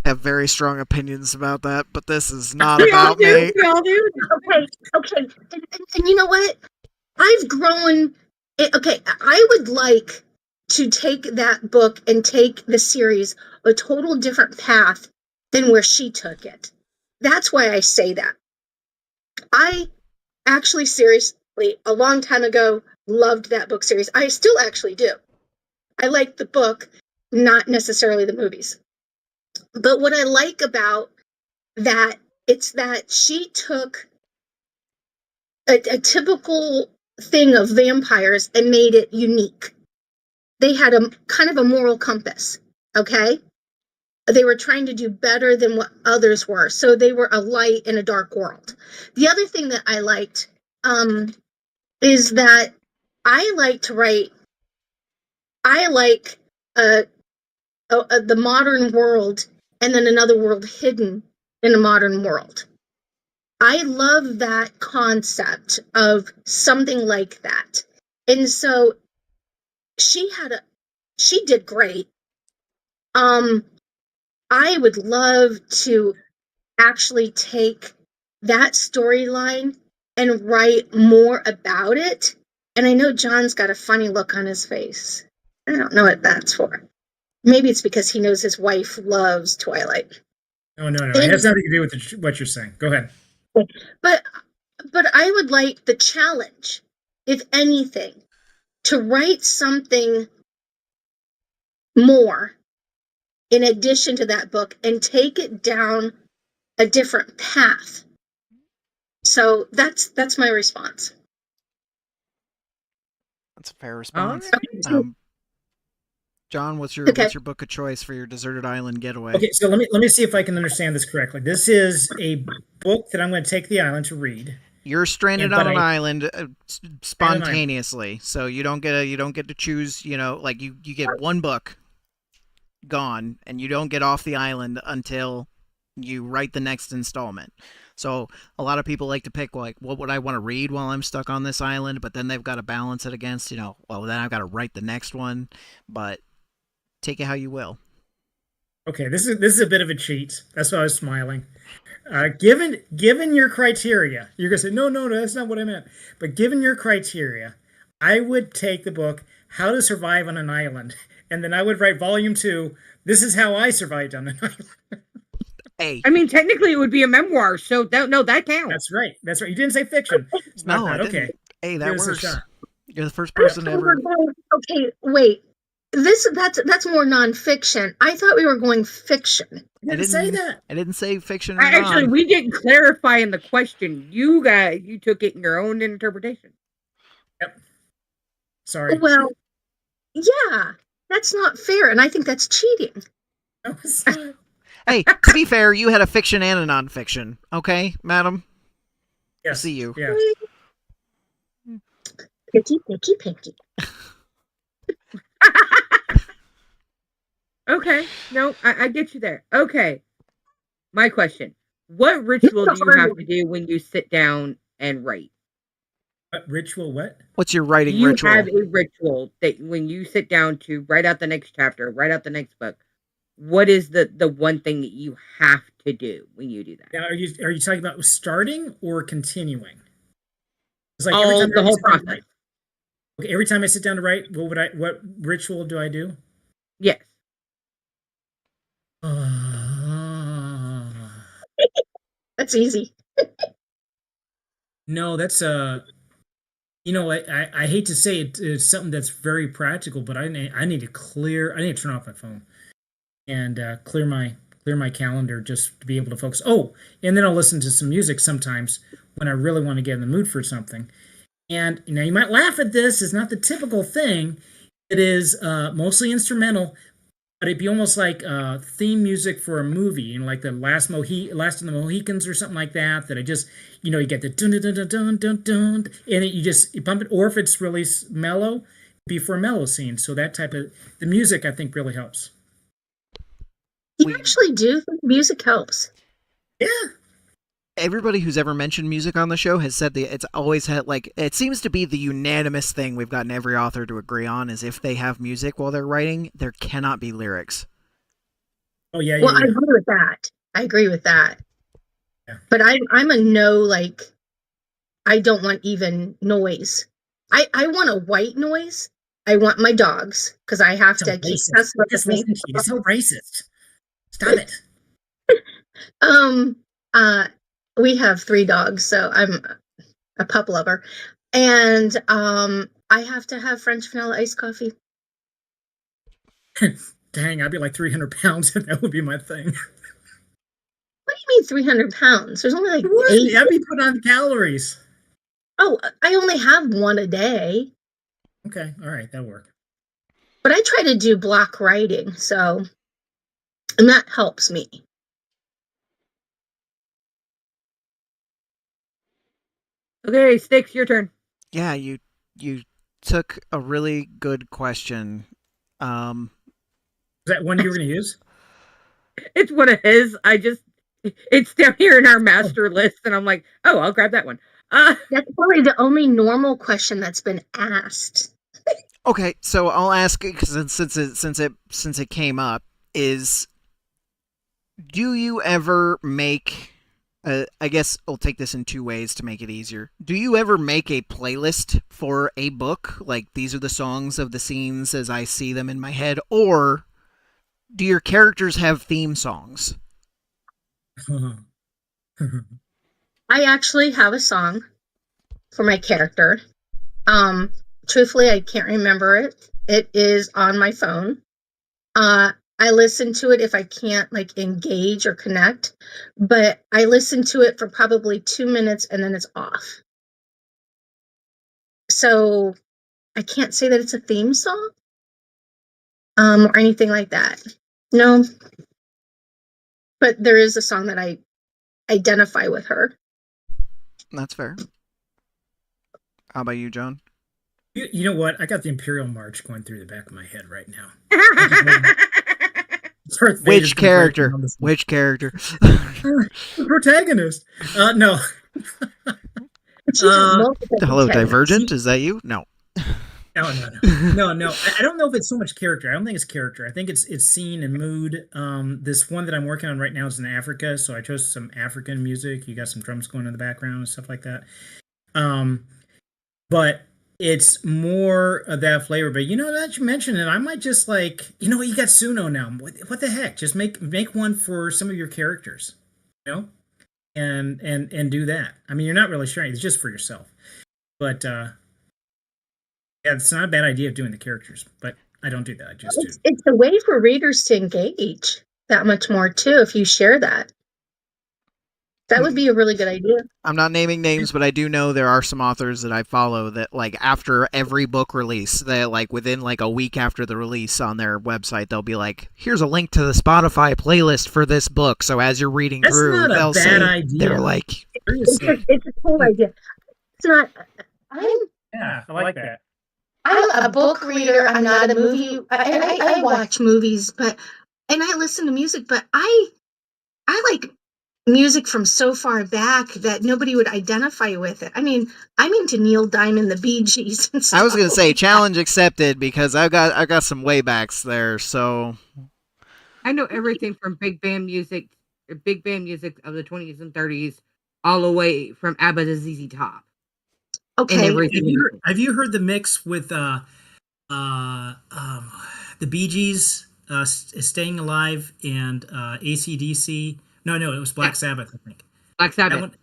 I have very strong opinions about that, but this is not about me. We all do. Okay. And you know what? I've grown. Okay, I would like to take that book and take the series a total different path than where she took it. That's why I say that. I actually, seriously, a long time ago, loved that book series. I still actually do. I like the book, not necessarily the movies. But what I like about that, it's that she took a typical thing of vampires and made it unique. They had a kind of a moral compass, okay? They were trying to do better than what others were. So they were a light in a dark world. The other thing that I liked is that I like to write, I like the modern world and then another world hidden in a modern world. I love that concept of something like that. And so she did great. I would love to actually take that storyline and write more about it. And I know John's got a funny look on his face. I don't know what that's for. Maybe it's because he knows his wife loves Twilight. Oh, no. It has nothing to do with what you're saying. Go ahead. But I would like the challenge, if anything, to write something more in addition to that book and take it down a different path. So that's my response. That's a fair response. Okay. John, what's your book of choice for your deserted island getaway? Okay, so let me see if I can understand this correctly. This is a book that I'm going to take the island to read. You're stranded on an island spontaneously, so you don't get to choose. Like you get one book gone, and you don't get off the island until you write the next installment. So a lot of people like to pick, like, what would I want to read while I'm stuck on this island? But then they've got to balance it against, then I've got to write the next one. But take it how you will. Okay, this is a bit of a cheat. That's why I was smiling. Given your criteria, you're gonna say no, that's not what I meant. But given your criteria, I would take the book How to Survive on an Island, and then I would write volume 2. This is how I survived on an island. Hey, I mean, technically, it would be a memoir, so that counts. That's right. You didn't say fiction. No, okay. Hey, that works. You're the first I person thought we were ever. going, okay, wait. That's more nonfiction. I thought we were going fiction. I didn't say that. I didn't say fiction or Actually, non. we didn't clarify in the question. You took it in your own interpretation. Yep. Sorry. Well, yeah, that's not fair, and I think that's cheating. No, it's not. Hey, to be fair, you had a fiction and a non-fiction. Okay, madam? I Yes. see you. Yeah. Picky, picky, picky. Okay. No, I get you there. Okay. My question. What ritual This do is a you hard have one. to do when you sit down and write? What ritual? What? What's your Do writing you ritual? have a ritual that when you sit down to write out the next chapter, write out the next book, what is the one thing that you have to do when you do that? Now, are you talking about starting or continuing? It's like every All time the I whole sit down to process. write. Okay, every time I sit down to write, what ritual do I do? Yes. That's easy. No, that's I hate to say it, it's something that's very practical, but I need to turn off my phone and clear my calendar just to be able to focus. Oh, and then I'll listen to some music sometimes when I really want to get in the mood for something. And you might laugh at this; it's not the typical thing. It is mostly instrumental, but it'd be almost like theme music for a movie, like the Last of the Mohicans or something like that. That I just, you get the dun dun dun dun dun dun, dun and you bump it. Or if it's really mellow, it'd be for a mellow scene. So that type of the music, I think, really helps. You We actually do think music helps. Yeah, Everybody who's ever mentioned music on the show has said that it's always had like it seems to be the unanimous thing we've gotten every author to agree on is if they have music while they're writing, there cannot be lyrics. oh yeah, Well, yeah, I yeah. agree with that. I agree with that. Yeah. But I'm a no, like, I don't want even noise. I want a white noise. I want my dogs because I have So to keep racist. Tesla with Just me. listen to you. It's so racist. Stop it. Um, uh, we have 3 dogs, so I'm a pup lover, and I have to have French vanilla iced coffee. Dang, I'd be like 300 pounds if that would be my thing. What do you mean 300 pounds? There's only like It would. 8. I'd be put on calories. Oh, I only have one a day, Okay, all right, that'll work. but I try to do block writing, so and that helps me. Okay, Sticks, your turn. Yeah, you took a really good question. Um Is that one you were going to use? It's one of his. It's down here in our Oh, master list, and I'm like, oh, I'll grab that one. That's probably the only normal question that's been asked. okay, so I'll ask cuz since it came up is do you ever make I guess I'll take this in two ways to make it easier. Do you ever make a playlist for a book? Like, these are the songs of the scenes as I see them in my head? Or do your characters have theme songs? I actually have a song for my character. Um, Truthfully, I can't remember it. It is on my phone. I listen to it if I can't like engage or connect, but I listen to it for probably 2 minutes and then it's off. So I can't say that it's a theme song, or anything like that. No, but there is a song that I identify with her. That's fair. How about you, John? you know what? I got the Imperial March going through the back of my head right now. Darth Vader's Which gonna break character? down this thing. Which character? The protagonist. No. But you have Uh, multiple Hello, protagonists. Divergent? Is that you? No. no. I don't know if it's so much character. I don't think it's character. I think it's scene and mood. This one that I'm working on right now is in Africa, so I chose some African music. You got some drums going in the background and stuff like that. But it's more of that flavor. But that you mentioned it, I might just like, you got Suno now. What the heck? Just make one for some of your characters, you know, and do that. I mean, you're not really sharing; it's just for yourself. But Yeah, it's not a bad idea of doing the characters, but I don't do that. I just do. It's a way for readers to engage that much more too if you share that. That would be a really good idea. I'm not naming names, but I do know there are some authors that I follow that, like, after every book release, that, like, within, like, a week after the release on their website, they'll be like, here's a link to the Spotify playlist for this book. So as you're reading That's through, not a they'll bad say, idea. they're like, Seriously. It's a cool idea. It's not. Yeah, I like that. I'm a book reader. I'm not a movie. And I watch movies, and I listen to music, but I like music from so far back that nobody would identify with it. I mean, I'm into Neil Diamond, the Bee Gees, and stuff. I was gonna say challenge accepted because I got some waybacks there. So I know everything from big band music of the 20s and 30s, all the way from ABBA to ZZ Top. And Okay. everything. Have you heard the mix with the Bee Gees, Staying Alive, and AC/DC? No, it was Black Sabbath, I think. Black That Sabbath. one,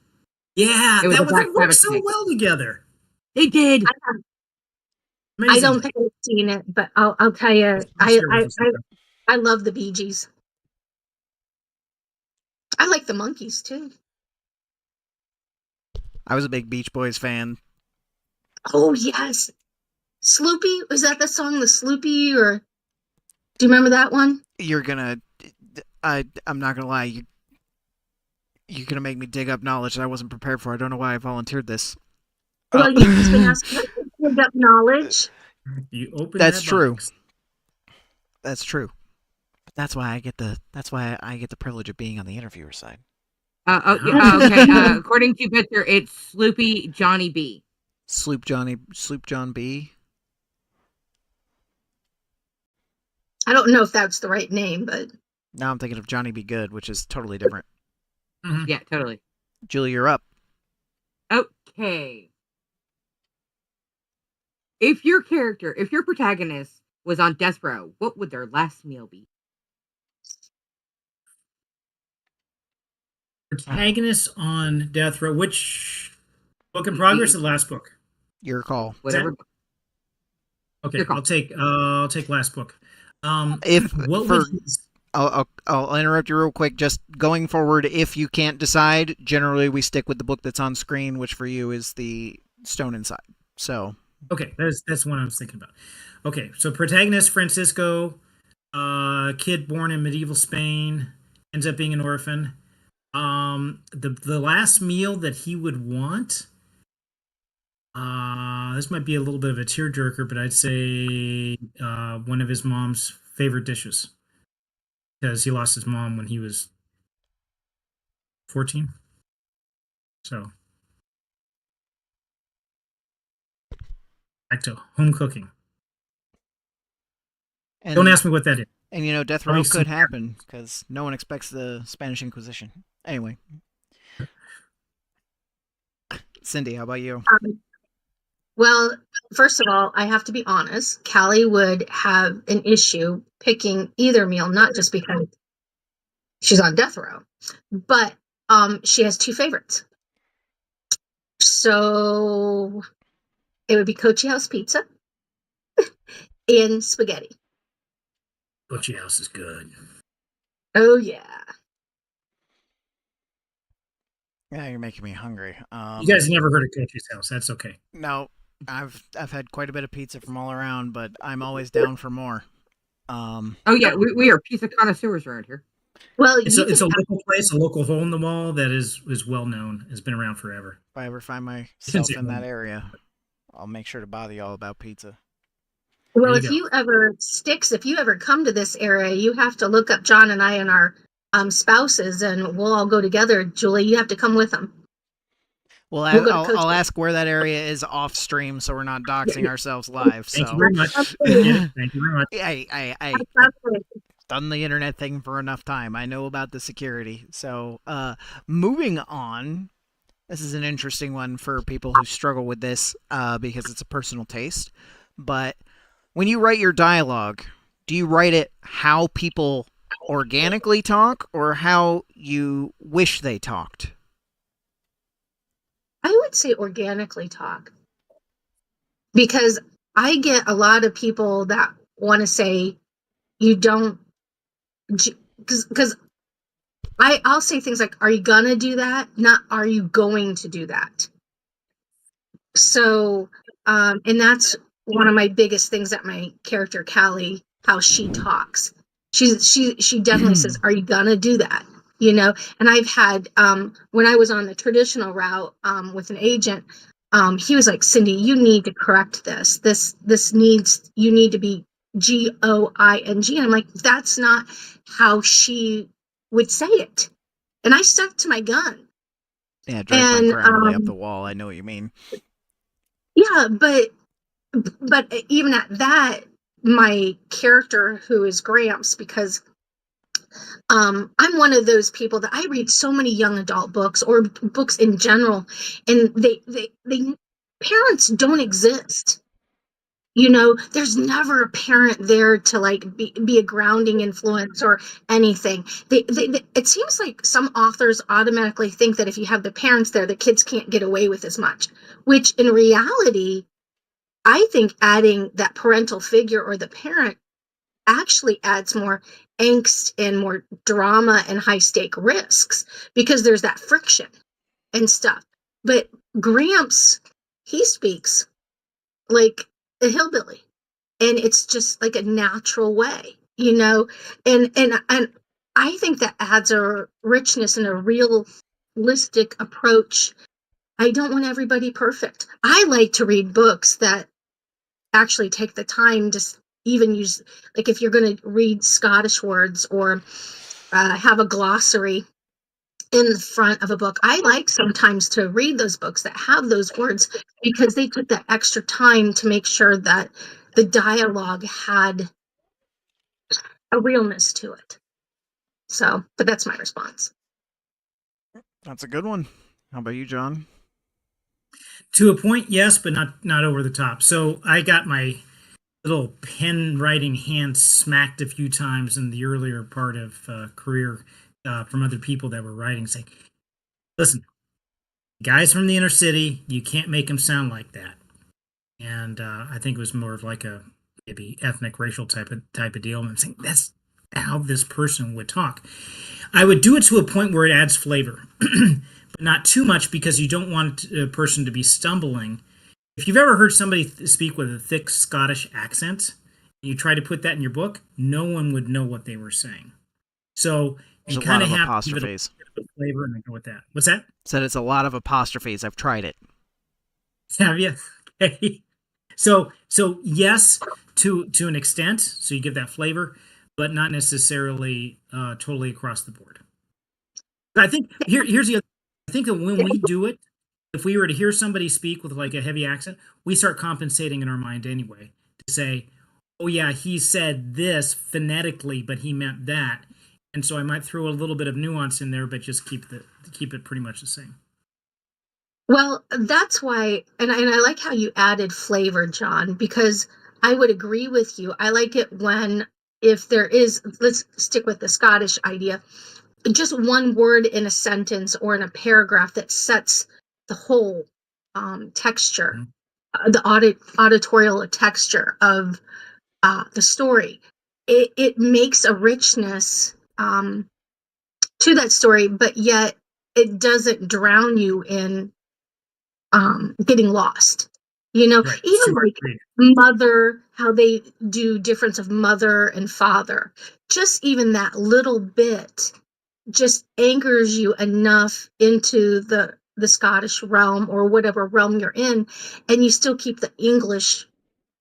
yeah, It was that a one Black that works Sabbath so mix. well together. They did. I Amazing. don't think I've seen it, but I'll tell you, I'll share with you sometime. I love the Bee Gees. I like the Monkees too. I was a big Beach Boys fan. Oh yes, Sloopy, was that the song, the Sloopy, or do you remember that one? You're gonna, I'm not gonna lie, you're gonna make me dig up knowledge that I wasn't prepared for. I don't know why I volunteered this. Well, you've just been asking us to dig up knowledge. You open That's that true. box. That's true. But that's why I get the privilege of being on the interviewer side. Okay. According to Victor, it's Sloopy Johnny B. Sloop John B. I don't know if that's the right name, but Now I'm thinking of Johnny B. Good, which is totally different. Mhm. Yeah, totally. Julie, you're up. Okay. If your protagonist was on death row, what would their last meal be? Protagonist on death row. Which book in progress? Or the last book. Your call. Whatever. Okay, Your call. I'll take last book. If what for would his, I'll interrupt you real quick. Just going forward, if you can't decide, generally we stick with the book that's on screen, which for you is the Stone Inside. So okay, that's one I was thinking about. Okay, so protagonist Francisco, kid born in medieval Spain, ends up being an orphan. The last meal that he would want. This might be a little bit of a tearjerker, but I'd say one of his mom's favorite dishes, because he lost his mom when he was 14. So back to home cooking. and, Don't ask me what that is. And death I'll row make some could happen because no one expects the Spanish Inquisition. Anyway, Cindy, how about you? well, first of all, I have to be honest. Callie would have an issue picking either meal, not just because she's on death row, but she has two favorites. So it would be Cochi House pizza and spaghetti. Butchie House is good. Oh yeah. Yeah, you're making me hungry. You guys never heard of Coach's House? That's okay. No, I've had quite a bit of pizza from all around, but I'm always down for more. Oh yeah, we are pizza connoisseurs around here. Well, It's a local place, a local hole in the wall that is well known. Has been around forever. If I ever find myself in that area, I'll make sure to bother y'all about pizza. well, There if you you ever come to this area, you have to look up John and I and our spouses, and we'll all go together. Julie, you have to come with them. Well, We'll go to I'll Coach. ask where that area is off stream, so we're not doxing ourselves live. Thank So you very much. Absolutely. Thank you very much. I Absolutely. done the internet thing for enough time. I know about the security. So moving on. This is an interesting one for people who struggle with this because it's a personal taste. But when you write your dialogue, do you write it how people organically talk or how you wish they talked? I would say organically talk, because I get a lot of people that want to say you don't, because I'll say things like, are you gonna do that? Not, are you going to do that? So, and that's one of my biggest things that my character Callie, how she talks. She definitely says, "Are you gonna do that?" You know. And I've had when I was on the traditional route with an agent, he was like, "Cindy, you need to correct this. This needs you need to be Going." And I'm like, "That's not how she would say it." And I stuck to my gun. Yeah, drag my And grandmother up the wall. I know what you mean. yeah, but even at that, my character who is Gramps, because I'm one of those people that I read so many young adult books or books in general, and they parents don't exist. You know, there's never a parent there to like be a grounding influence or anything. It seems like some authors automatically think that if you have the parents there, the kids can't get away with as much, which in reality, I think adding that parental figure or the parent actually adds more angst and more drama and high stake risks because there's that friction and stuff. But Gramps, he speaks like a hillbilly, and it's just like a natural way, you know. And I think that adds a richness and a realistic approach. I don't want everybody perfect. I like to read books that actually take the time to even use, like if you're going to read Scottish words or have a glossary in the front of a book. I like sometimes to read those books that have those words because they took that extra time to make sure that the dialogue had a realness to it. So, but that's my response. That's a good one. How about you, John? To a point, yes, but not over the top. So I got my little pen writing hand smacked a few times in the earlier part of career from other people that were writing, saying, "Listen, guys from the inner city, you can't make them sound like that." And I think it was more of like a maybe ethnic, racial type of deal. And I'm saying that's how this person would talk. I would do it to a point where it adds flavor, but not too much because you don't want a person to be stumbling. If you've ever heard somebody speak with a thick Scottish accent, and you try to put that in your book, no one would know what they were saying. So There's you a lot kind of of have to give it a apostrophes. bit of flavor and then go with that. What's that? Said it's a lot of apostrophes. I've tried it. Have you? Okay. So yes, to an extent. So you give that flavor, but not necessarily totally across the board. I think here's the other. I think that when we do it, if we were to hear somebody speak with like a heavy accent, we start compensating in our mind anyway to say, "Oh yeah, he said this phonetically, but he meant that," and so I might throw a little bit of nuance in there, but just keep it pretty much the same. Well, that's why, and I like how you added flavor, John, because I would agree with you. I like it when, if there is, let's stick with the Scottish idea, just one word in a sentence or in a paragraph that sets the whole texture, Mhm. the auditorial texture of the story. It makes a richness to that story, but yet it doesn't drown you in getting lost. You know, Right. even Super like agreed. mother, how they do difference of mother and father, just even that little bit just anchors you enough into the Scottish realm or whatever realm you're in, and you still keep the English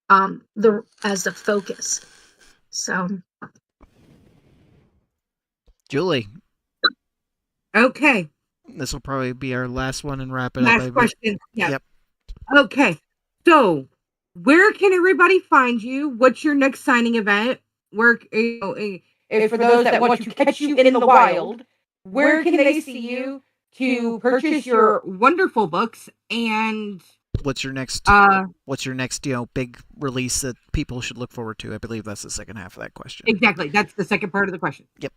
the as the focus. So Julie, Okay. this will probably be our last one and wrap it up. Last question. Yeah. Yep. Okay. So, where can everybody find you? What's your next signing event? Where, if for those that want to catch you in the wild, where can they see you to purchase your wonderful books? And What's your next? uh, What's your next? Big release that people should look forward to? I believe that's the second half of that question. exactly, that's the second part of the question. Yep.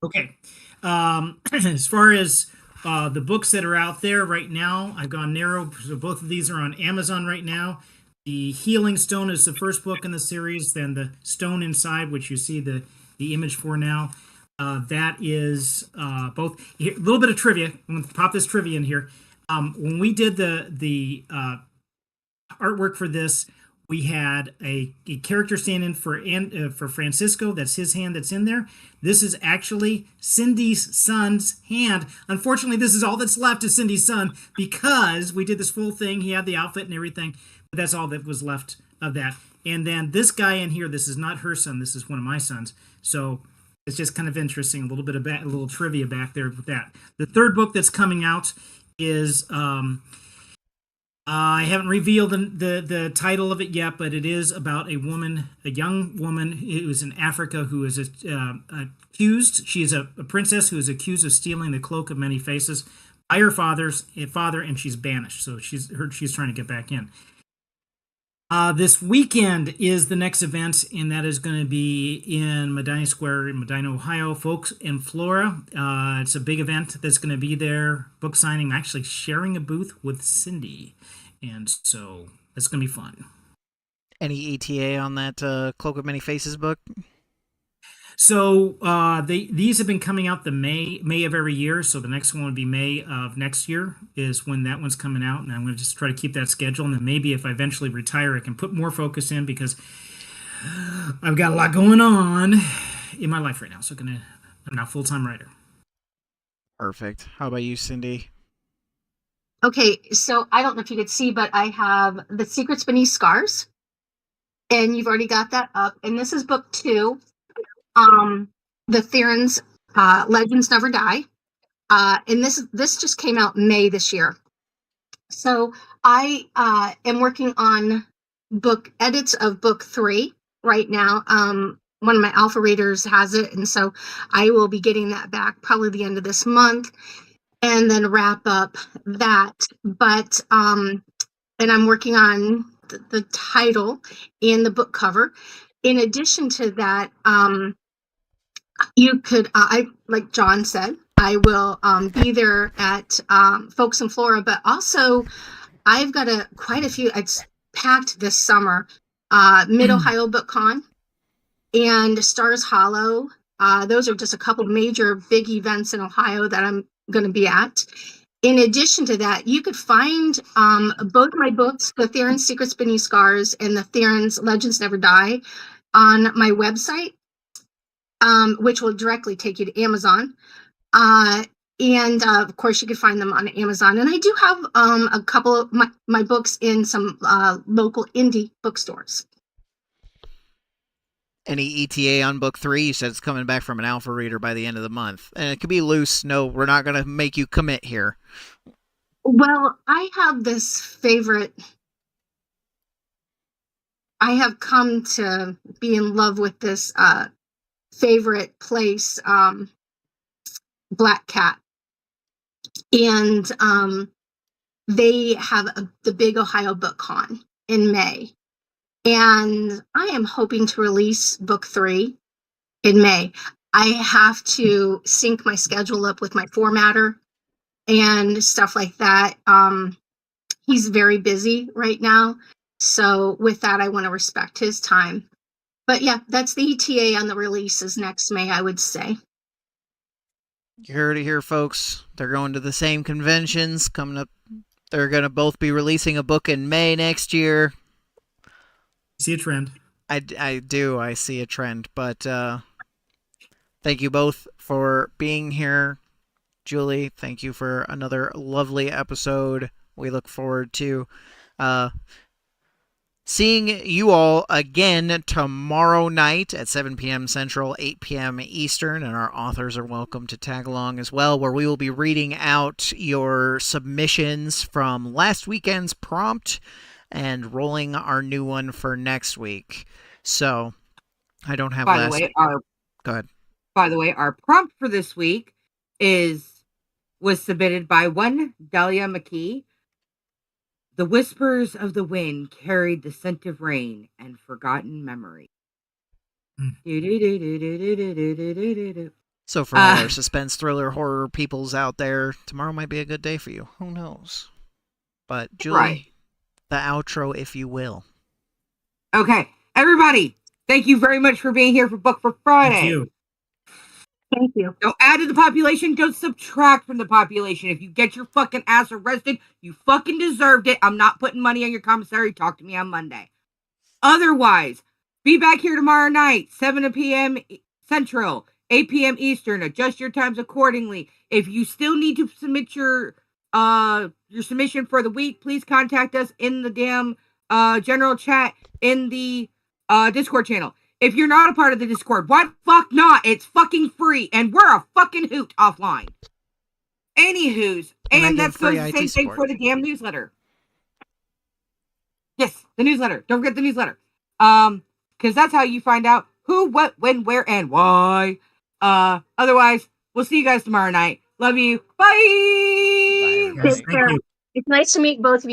Okay. As far as the books that are out there right now, I've gone narrow. So both of these are on Amazon right now. The Healing Stone is the first book in the series. Then the Stone Inside, which you see the image for now, that is both. A little bit of trivia. I'm going to pop this trivia in here. When we did the artwork for this, we had a character stand in for Francisco. That's his hand that's in there. This is actually Cindy's son's hand. Unfortunately, this is all that's left of Cindy's son because we did this full thing. He had the outfit and everything, but that's all that was left of that. And then this guy in here, this is not her son. This is one of my sons. So it's just kind of interesting. A little bit of a little trivia back there with that. The third book that's coming out is I haven't revealed the title of it yet, but it is about a young woman who is in Africa who is accused. She is a princess who is accused of stealing the cloak of many faces by her father, and she's banished. So she's trying to get back in. This weekend is the next event, and that is going to be in Medina Square in Medina, Ohio. Folks in Flora, it's a big event that's going to be there. Book signing, I'm actually sharing a booth with Cindy, and so it's going to be fun. Any ETA on that Cloak of Many Faces book? So these have been coming out the May of every year. So the next one would be May of next year is when that one's coming out, and I'm going to just try to keep that schedule. And then maybe if I eventually retire, I can put more focus in because I've got a lot going on in my life right now. So I'm now a full-time writer. Perfect. How about you, Cindy? Okay, so I don't know if you could see, but I have The Secrets Beneath Scars, and you've already got that up. And this is book 2. The Theron's Legends Never Die. And this just came out May this year. So I am working on book edits of book 3 right now. One of my alpha readers has it, and so I will be getting that back probably the end of this month, and then wrap up that. But and I'm working on the title and the book cover. In addition to that, you could, like John said, I will be there at Folks in Flora, but also I've got quite a few. It's packed this summer. Mid Ohio Book Con and Stars Hollow. Those are just a couple major big events in Ohio that I'm going to be at. In addition to that, you could find both my books, The Theron's Secrets Beneath Scars and The Theron's Legends Never Die, on my website, which will directly take you to Amazon. And of course, you can find them on Amazon. And I do have a couple of my books in some local indie bookstores. Any ETA on book 3? You said it's coming back from an alpha reader by the end of the month. And it could be loose. No, we're not going to make you commit here. Well, I have this favorite. I have come to be in love with this favorite place, Black Cat. And they have the big Ohio Book Con in May. And I am hoping to release book 3 in May. I have to sync my schedule up with my formatter and stuff like that. He's very busy right now. So with that, I want to respect his time. But yeah, that's the ETA on the releases next May, I would say. You heard it here, folks. They're going to the same conventions coming up. They're going to both be releasing a book in May next year. See a trend. I do. I see a trend. But thank you both for being here. Julie, thank you for another lovely episode. We look forward to seeing you all again tomorrow night at 7 p.m. Central, 8 p.m. Eastern, and our authors are welcome to tag along as well, where we will be reading out your submissions from last weekend's prompt and rolling our new one for next week. So, I don't have By the way, Go ahead. By the way, our prompt for this week was submitted by one Dahlia McKee. The whispers of the wind carried the scent of rain and forgotten memory. So for all our suspense, thriller, horror peoples out there, tomorrow might be a good day for you. Who knows? But Julie, Right. the outro, if you will. Okay, everybody, thank you very much for being here for Book for Friday. Thank you. Thank you. Don't add to the population, don't subtract from the population. If you get your fucking ass arrested, you fucking deserved it. I'm not putting money on your commissary. Talk to me on Monday. Otherwise, be back here tomorrow night, 7 p.m. Central, 8 p.m. Eastern. Adjust your times accordingly. If you still need to submit your submission for the week, please contact us in the damn general chat in the Discord channel. If you're not a part of the Discord, why the fuck not? It's fucking free, and we're a fucking hoot offline. Anywho's, and that's the same thing for the damn newsletter. Yes, the newsletter. Don't forget the newsletter. Because that's how you find out who, what, when, where, and why. Otherwise, we'll see you guys tomorrow night. Love you. Bye. Bye, everybody. Thank you. It's nice to meet both of you.